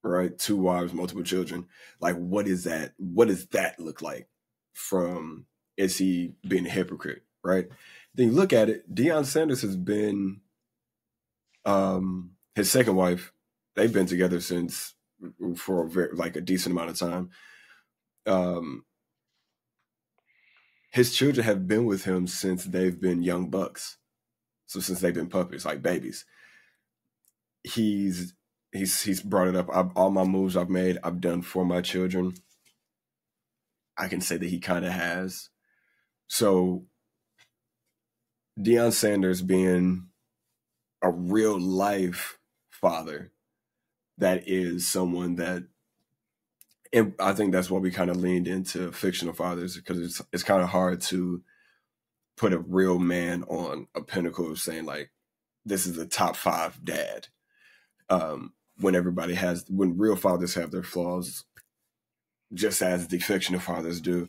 right? 2 wives, multiple children. Like, what is that? What does that look like? Is he being a hypocrite, right? Then you look at it, Deion Sanders has been, his second wife, they've been together for a decent amount of time. His children have been with him since they've been young bucks. So since they've been puppies, like babies. He's brought it up. All my moves I've made, I've done for my children. I can say that he kind of has. So Deion Sanders being a real life father that is someone that, and I think that's why we kind of leaned into fictional fathers, because it's kind of hard to put a real man on a pinnacle of saying like, this is a top 5 dad. When real fathers have their flaws, just as the fictional fathers do.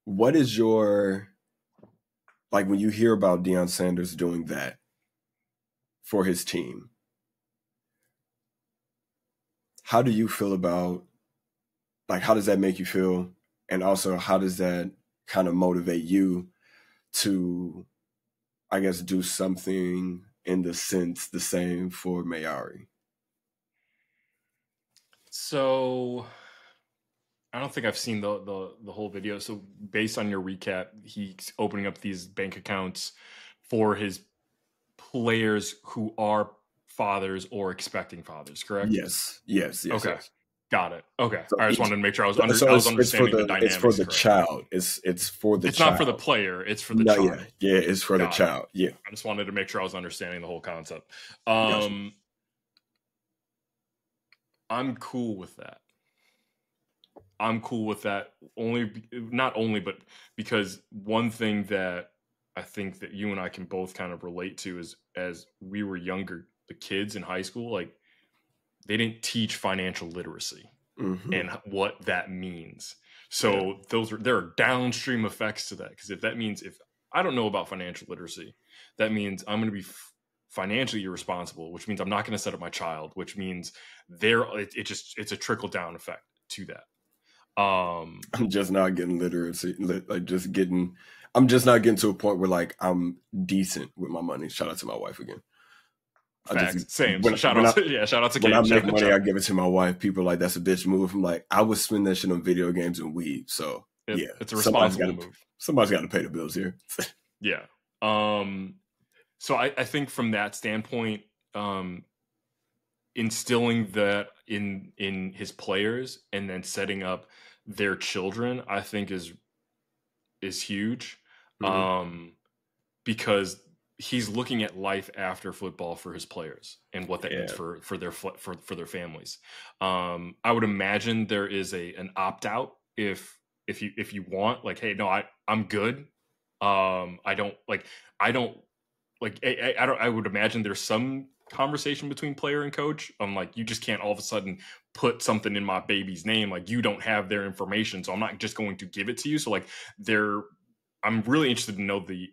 What is your, like, when you hear about Deion Sanders doing that for his team, how do you feel about, like, how does that make you feel? And also, how does that kind of motivate you to, I guess, do something in the sense the same for Mayari? So I don't think I've seen the whole video. So based on your recap, he's opening up these bank accounts for his players who are fathers or expecting fathers, correct? Yes. Okay. Yes. Got it. Okay. So I just wanted to make sure I was it's understanding the dynamics. It's for the correctly. child. It's for the It's child. not for the player. It's for the No, child. Yeah, it's for the child. Yeah. I just wanted to make sure I was understanding the whole concept. Gotcha. I'm cool with that. Not only, but because one thing that I think that you and I can both kind of relate to is, as we were younger, the kids in high school, like, they didn't teach financial literacy and what that means. So there are downstream effects to that. Because if I don't know about financial literacy, that means I'm going to be financially irresponsible, which means I'm not going to set up my child, which means it's a trickle down effect to that. I'm just not getting literacy, I'm just not getting to a point where like I'm decent with my money. Shout out to my wife again. Same. Shout out to Kate. When I make money, I give it to my wife. People are like, that's a bitch move. I'm like, I would spend that shit on video games and weed. So it's a responsible move. Somebody's got to pay the bills here. Yeah. So I think from that standpoint, instilling that in his players and then setting up their children, I think is huge. Because he's looking at life after football for his players and what that means for their families. I would imagine there is an opt out if you want, like, hey, no, I'm good. I would imagine there's some conversation between player and coach. I'm like, you just can't all of a sudden put something in my baby's name. Like, you don't have their information, so I'm not just going to give it to you. So like, I'm really interested to know the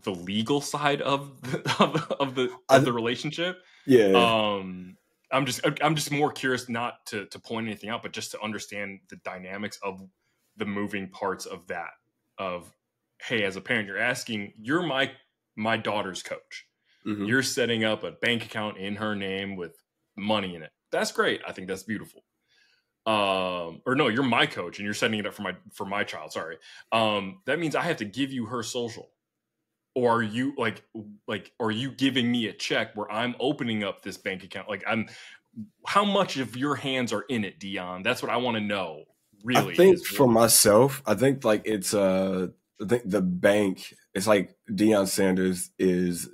legal side of the relationship. Yeah. I'm just more curious, not to point anything out, but just to understand the dynamics of the moving parts of that. Of, hey, as a parent, you're my daughter's coach. You're setting up a bank account in her name with money in it. That's great. I think that's beautiful. Or no, you're my coach and you're setting it up for my child. Sorry. That means I have to give you her social. Or are you are you giving me a check where I'm opening up this bank account? Like, how much of your hands are in it, Deion? That's what I want to know. Really, I think for myself, I think like it's I think the bank, it's like Deion Sanders is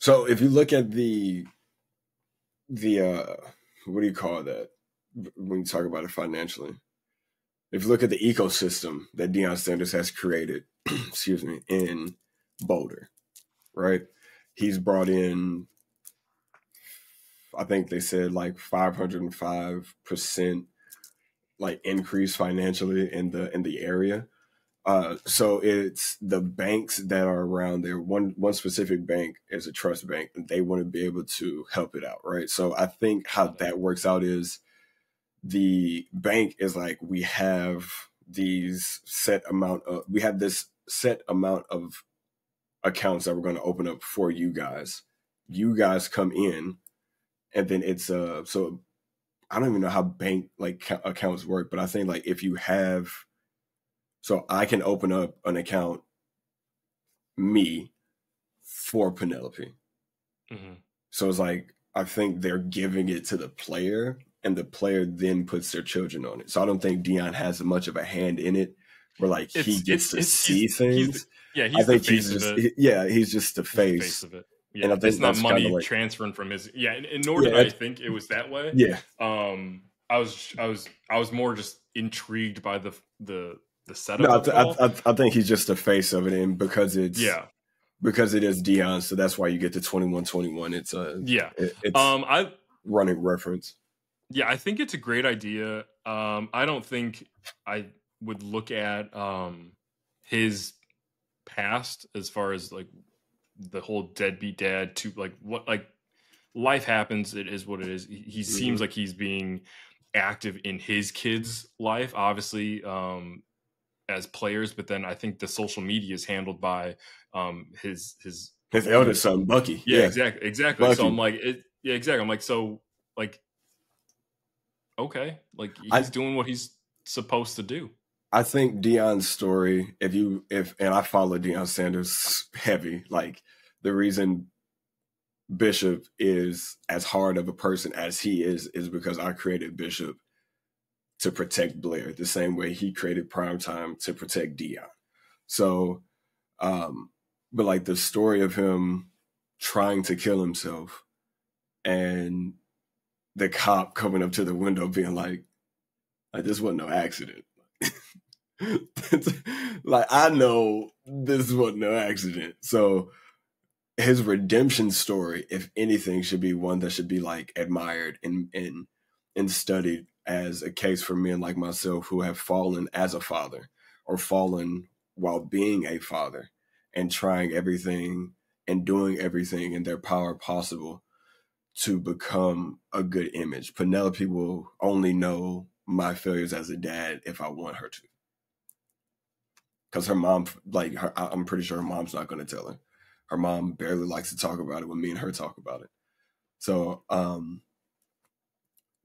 so if you look at the what do you call that when you talk about it financially? If you look at the ecosystem that Deion Sanders has created, excuse me, in Boulder, right? He's brought in, I think they said like 505% like increase financially in the area. So it's the banks that are around there. One specific bank is a trust bank, and they want to be able to help it out, right? So I think how that works out is the bank is like, we have this set amount of accounts that we're going to open up for you guys. You guys come in, and then it's so I don't even know how bank like accounts work, but I think like if you have, so I can open up an account for Penelope. So it's like, I think they're giving it to the player, and the player then puts their children on it. So I don't think Deion has much of a hand in it where like he gets to see he's things. he's I the think face of it. he's just the He's the face. face of it. Yeah, And I think it's not that's kind of money like transferring from his. Yeah, and nor did I think it was that way. yeah. I was more just intrigued by the setup No, of it all. I think he's just the face of it, and because it is Deion, so that's why you get the 21-21. It's it's running reference. Yeah, I think it's a great idea. I don't think I would look at his past as far as like the whole deadbeat dad to like what like life happens. It is what it is. He seems like he's being active in his kids' life, obviously, as players, but then I think the social media is handled by his eldest son, Bucky. Yeah, exactly. Bucky. So I'm like, exactly. I'm like, so like, okay, like he's doing what he's supposed to do. I think Deion's story, and I follow Deion Sanders heavy, like the reason Bishop is as hard of a person as he is because I created Bishop to protect Blair the same way he created Primetime to protect Deion. So, but like the story of him trying to kill himself and the cop coming up to the window being like this wasn't no accident. Like, I know this wasn't no accident. So his redemption story, if anything, should be one that should be like admired and studied as a case for men like myself who have fallen as a father or fallen while being a father and trying everything and doing everything in their power possible to become a good image. Penelope will only know my failures as a dad if I want her to. Because her mom, like, I'm pretty sure her mom's not going to tell her. Her mom barely likes to talk about it when me and her talk about it. So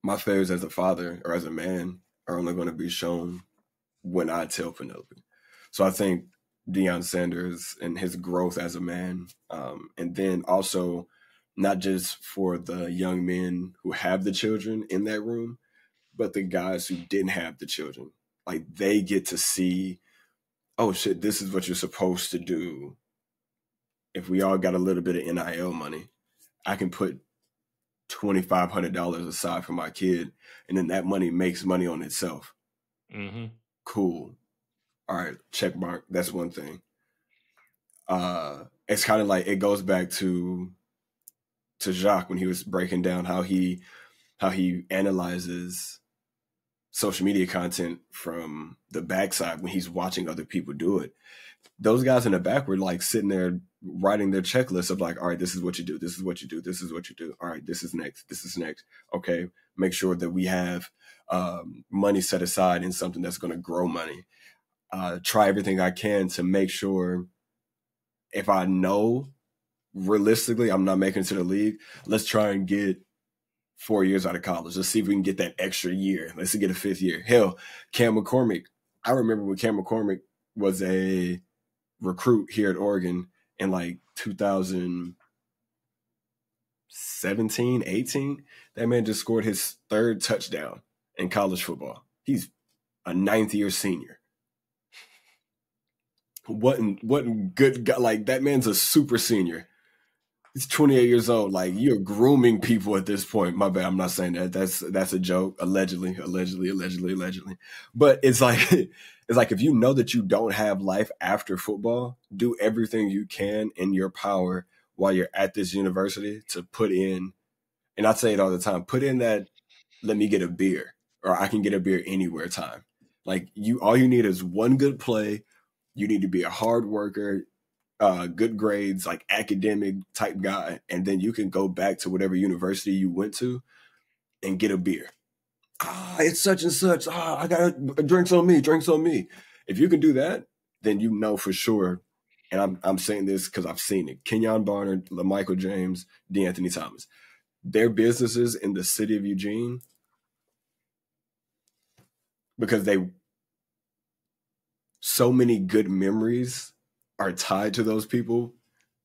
my failures as a father or as a man are only going to be shown when I tell Penelope. So I think Deion Sanders and his growth as a man, and then also not just for the young men who have the children in that room, but the guys who didn't have the children. Like, they get to see, oh shit, this is what you're supposed to do. If we all got a little bit of NIL money, I can put $2,500 aside for my kid, and then that money makes money on itself. Mm-hmm. Cool. All right, check mark. That's one thing. It's kind of like, it goes back to Jacques when he was breaking down how he analyzes social media content from the backside when he's watching other people do it. Those guys in the back were like sitting there writing their checklist of like, all right, this is what you do. This is what you do. This is what you do. All right, this is next. This is next. Okay, make sure that we have money set aside in something that's going to grow money. Try everything I can to make sure if I know realistically I'm not making it to the league, let's try and get 4 years out of college. Let's see if we can get that extra year. Let's get a 5th year. Hell, Cam McCormick. I remember when Cam McCormick was a recruit here at Oregon in like 2017, 18. That man just scored his 3rd touchdown in college football. He's a 9th-year senior. What good guy, like, that man's a super senior. He's 28 years old. Like, you're grooming people at this point. My bad, I'm not saying that. That's a joke. Allegedly. But it's like if you know that you don't have life after football, do everything you can in your power while you're at this university to put in, and I say it all the time, put in that let me get a beer or I can get a beer anywhere time. Like, all you need is one good play. You need to be a hard worker, good grades, like academic type guy, and then you can go back to whatever university you went to and get a beer. It's such and such. I got drinks on me. If you can do that, then you know for sure. And I'm saying this because I've seen it. Kenyon Barnard, LaMichael James, DeAnthony Thomas. Their businesses in the city of Eugene, because so many good memories are tied to those people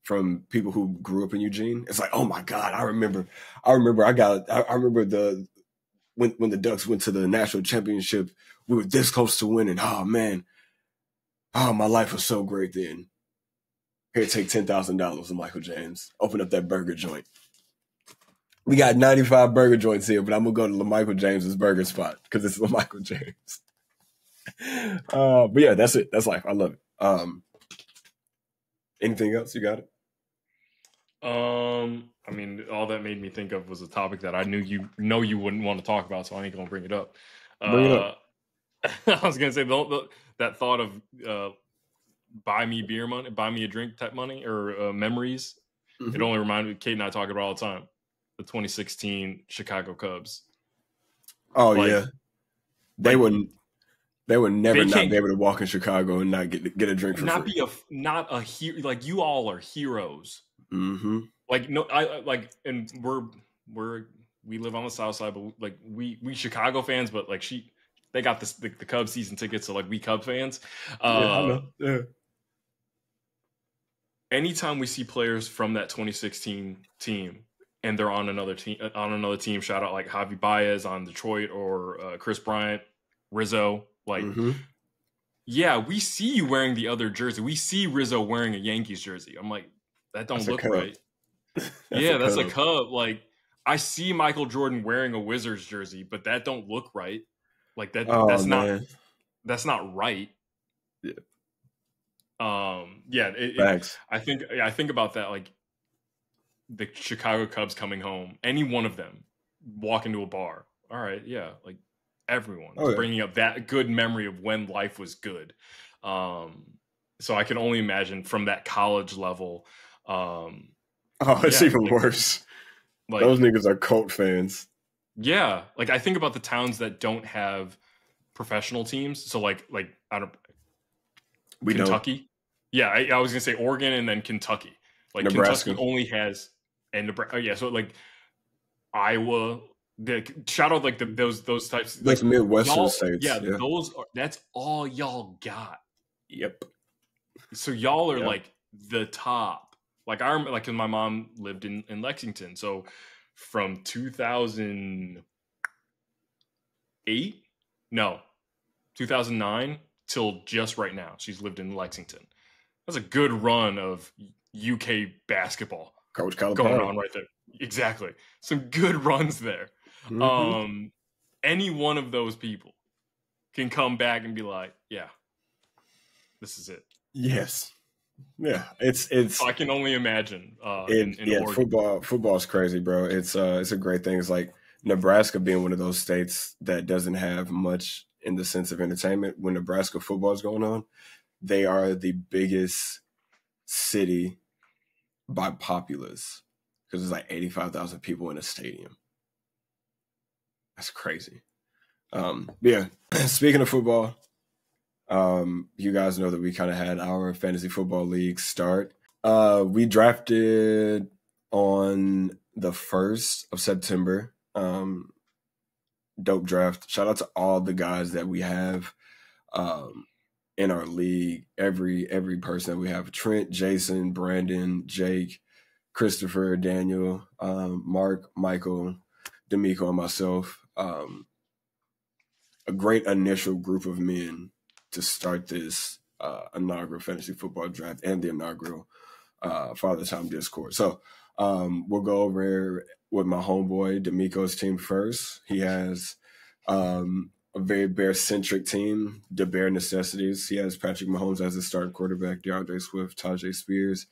from people who grew up in Eugene. It's like, oh my God, I remember when the Ducks went to the national championship, we were this close to winning. Oh man. Oh, my life was so great then. Here, take $10,000 to Michael James. Open up that burger joint. We got 95 burger joints here, but I'm gonna go to Michael James's burger spot because it's Michael James. But yeah, that's it. That's life. I love it. Anything else? You got it? I mean, all that made me think of was a topic that I knew you wouldn't want to talk about, so I ain't gonna bring it up. Bring it up. I was gonna say that thought of buy me beer money, buy me a drink type money or memories. Mhm. It only reminded me. Kate and I talk about it all the time. The 2016 Chicago Cubs. Oh Like- yeah, they would never They not can't- be able to walk in Chicago and not get a drink for free. Not a hero. Like, you all are heroes. Mm-hmm. Like, no, I like, and we live on the South Side, but like we Chicago fans, but like they got the Cubs season tickets, so like we Cubs fans. Yeah, I know. Yeah. Anytime we see players from that 2016 team and they're on another team, shout out like Javi Baez on Detroit or Chris Bryant, Rizzo, like, Mhm. yeah, we see you wearing the other jersey. We see Rizzo wearing a Yankees jersey. I'm like, that don't That's a look Cub. right. That's a Cub. Like, I see Michael Jordan wearing a Wizards jersey, but that don't look right. Like that. Oh, that's man. not right. Yeah. Facts. I think about that, like the Chicago Cubs coming home. Any one of them walk into a bar. All right, yeah, like everyone bringing up that good memory of when life was good. So I can only imagine from that college level. It's even worse. Like, those niggas are cult fans. Yeah, like I think about the towns that don't have professional teams. So like I don't. Kentucky. Don't. Yeah, I was gonna say Oregon and then Kentucky. Like Nebraska. Kentucky only has Nebraska. Yeah, so like Iowa. Shout out like those types. Like Midwestern states. Yeah, that's all y'all got. Yep. So y'all are like the top. Like I remember, like, 'cause my mom lived in Lexington, so from 2009 till just right now, she's lived in Lexington. That's a good run of UK basketball Coach going on right there. Exactly. Some good runs there. Mm-hmm. Any one of those people can come back and be like, yeah, this is it. Yes. Yeah. It's I can only imagine. In football's crazy, bro. It's a great thing. It's like Nebraska being one of those states that doesn't have much in the sense of entertainment. When Nebraska football is going on, they are the biggest city by populace because there's like 85,000 people in a stadium. That's crazy. Yeah. Speaking of football, you guys know that we kind of had our fantasy football league start. We drafted on the 1st of September. Dope draft. Shout out to all the guys that we have in our league. Every person that we have: Trent, Jason, Brandon, Jake, Christopher, Daniel, Mark, Michael, D'Amico, and myself. A great initial group of men to start this inaugural fantasy football draft and the inaugural Father Time Discord. So we'll go over here with my homeboy D'Amico's team first. He has a very Bear-centric team, the Bear necessities. He has Patrick Mahomes as his starting quarterback, DeAndre Swift, Tajay Spears,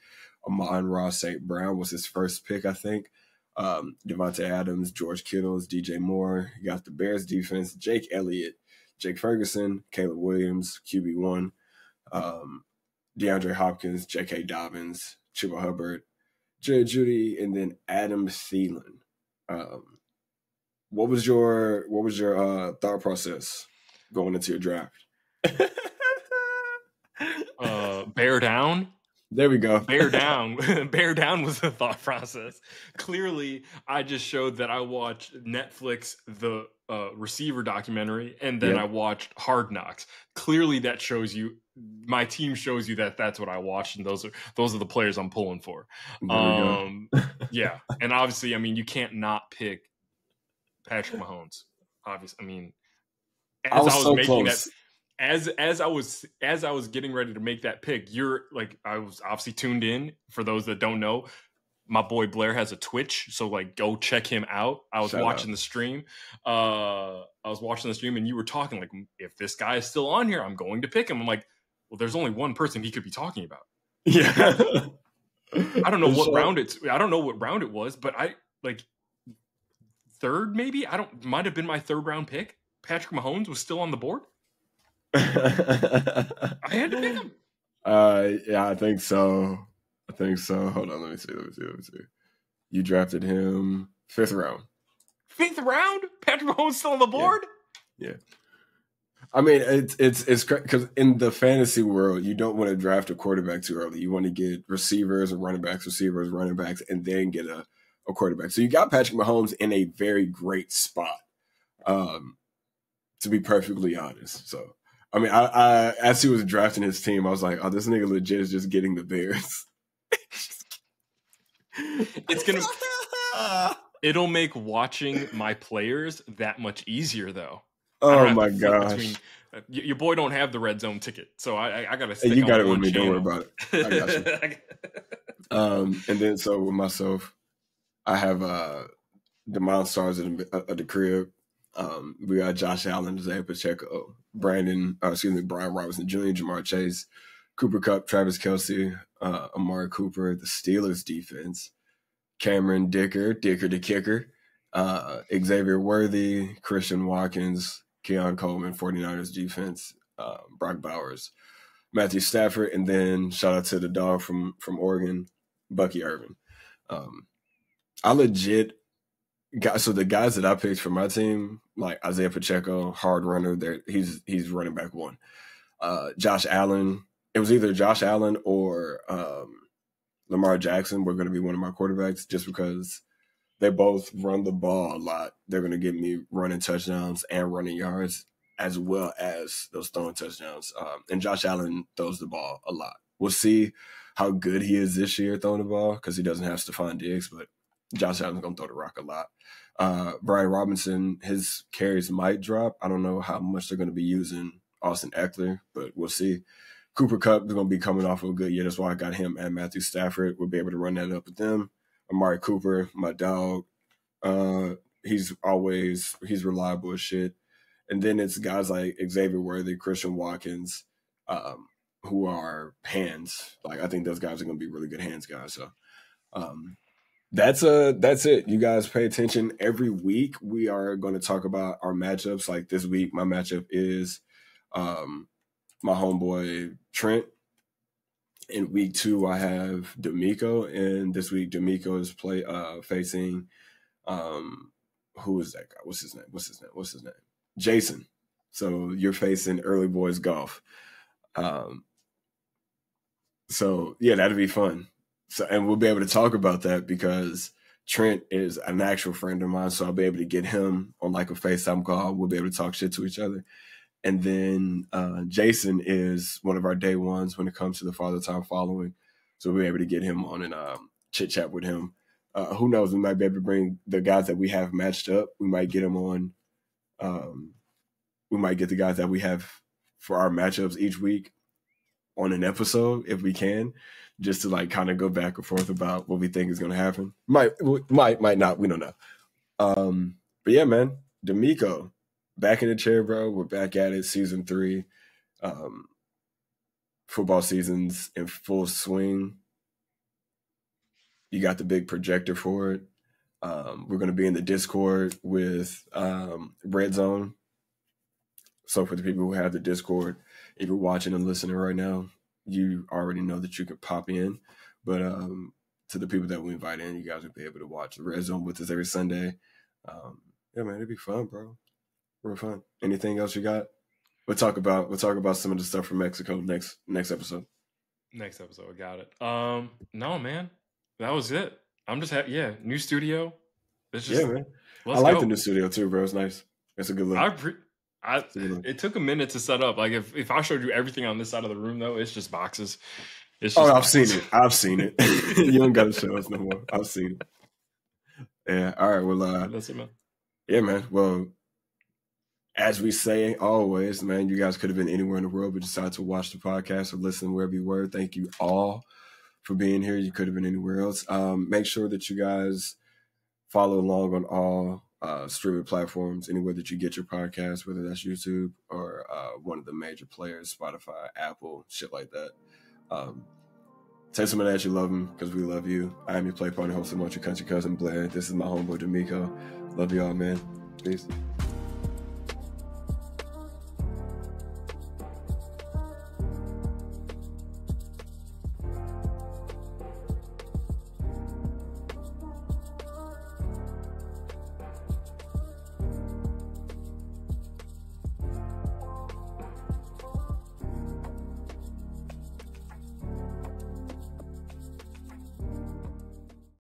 Amon-Ra St. Brown was his first pick, I think. Devontae Adams, George Kittles, DJ Moore. You got the Bears defense, Jake Elliott, Jake Ferguson, Caleb Williams, QB1, DeAndre Hopkins, J.K. Dobbins, Chuba Hubbard, Jerry Jeudy, and then Adam Thielen. What was your thought process going into your draft? Bear down. There we go. Bear down. Bear down was the thought process. Clearly, I just showed that I watched Netflix, the receiver documentary, and then I watched Hard Knocks. Clearly, that shows you, my team shows you that that's what I watched, and those are the players I'm pulling for. Yeah, and obviously, I mean, you can't not pick Patrick Mahomes. Obviously, I mean, I was so close. as I was getting ready to make that pick, you're like, I was obviously tuned in. For those that don't know, my boy Blair has a Twitch, so like go check him out. I was watching the stream. And you were talking like, if this guy is still on here, I'm going to pick him. I'm like, well, there's only one person he could be talking about. Yeah. I don't know what round it was, but I like third, maybe. Might have been my third round pick. Patrick Mahomes was still on the board. I had to pick him. Yeah, I think so. Hold on, let me see. You drafted him 5th round. 5th round? Patrick Mahomes still on the board? Yeah. I mean, it's because in the fantasy world, you don't want to draft a quarterback too early. You want to get receivers and running backs, and then get a quarterback. So you got Patrick Mahomes in a very great spot, to be perfectly honest. So, I mean, I as he was drafting his team, I was like, oh, this nigga legit is just getting the Bears. It'll make watching my players that much easier, though. Oh my gosh! Your boy don't have the red zone ticket, so I gotta. Stick you got on it with me. channel. Don't worry about it. I got you. And then so with myself, I have the Monstars of the crib. We got Josh Allen, Isaiah Pacheco, Brian Robinson Jr., Jamar Chase, Cooper Kupp, Travis Kelce, Amari Cooper, the Steelers defense, Cameron Dicker the kicker, Xavier Worthy, Christian Watkins, Keon Coleman, 49ers defense, Brock Bowers, Matthew Stafford, and then shout out to the dog from Oregon, Bucky Irvin. I legit got, so the guys that I picked for my team, like Isaiah Pacheco, hard runner, he's running back 1. Josh Allen, it was either Josh Allen or Lamar Jackson were going to be one of my quarterbacks, just because they both run the ball a lot. They're going to get me running touchdowns and running yards, as well as those throwing touchdowns. And Josh Allen throws the ball a lot. We'll see how good he is this year throwing the ball, because he doesn't have Stephon Diggs, but Josh Allen's going to throw the rock a lot. Brian Robinson, his carries might drop. I don't know how much they're going to be using Austin Eckler, but we'll see. Cooper Kupp is going to be coming off of a good year. That's why I got him and Matthew Stafford. We'll be able to run that up with them. Amari Cooper, my dog, he's reliable as shit. And then it's guys like Xavier Worthy, Christian Watkins, who are hands. Like, I think those guys are going to be really good hands guys. So that's it. You guys pay attention. Every week we are going to talk about our matchups. Like this week, my matchup is my homeboy Trent. In week 2, I have D'Amico, and this week D'Amico is facing who is that guy? What's his name? Jason. So you're facing Early Boys Golf. So yeah, that'd be fun. So, and we'll be able to talk about that because Trent is an actual friend of mine, so I'll be able to get him on like a FaceTime call. We'll be able to talk shit to each other. And then Jason is one of our day ones when it comes to the Father Time following. So we'll be able to get him on and chit chat with him. Who knows? We might be able to bring the guys that we have matched up. We might get them on. We might get the guys that we have for our matchups each week on an episode if we can, just to like kind of go back and forth about what we think is going to happen. Might not. We don't know. But yeah, man, D'Amico. Back in the chair, bro. We're back at it. Season 3. Football season's in full swing. You got the big projector for it. We're going to be in the Discord with Red Zone. So for the people who have the Discord, if you're watching and listening right now, you already know that you can pop in. But to the people that we invite in, you guys will be able to watch the Red Zone with us every Sunday. Yeah, man, it'd be fun, bro. Real fun. Anything else you got? We'll talk about some of the stuff from Mexico next episode. Next episode, got it. No, man, that was it. I'm just new studio. It's just, man. I like the new studio too, bro. It's nice. It's a good look. It took a minute to set up. Like if I showed you everything on this side of the room, though, it's just boxes. It's just boxes. I've seen it. You don't got to show us no more. I've seen it. Yeah. All right. Well, that's it, man. Yeah, man. Well, as we say always, man, you guys could have been anywhere in the world but decided to watch the podcast or listen wherever you were. Thank you all for being here. You could have been anywhere else. Make sure that you guys follow along on all streaming platforms, anywhere that you get your podcast, whether that's YouTube or one of the major players, Spotify, Apple, shit like that. Tell somebody that you love them because we love you. I am your play partner, host of your country cousin, Blair. This is my homeboy, D'Amico. Love y'all, man. Peace.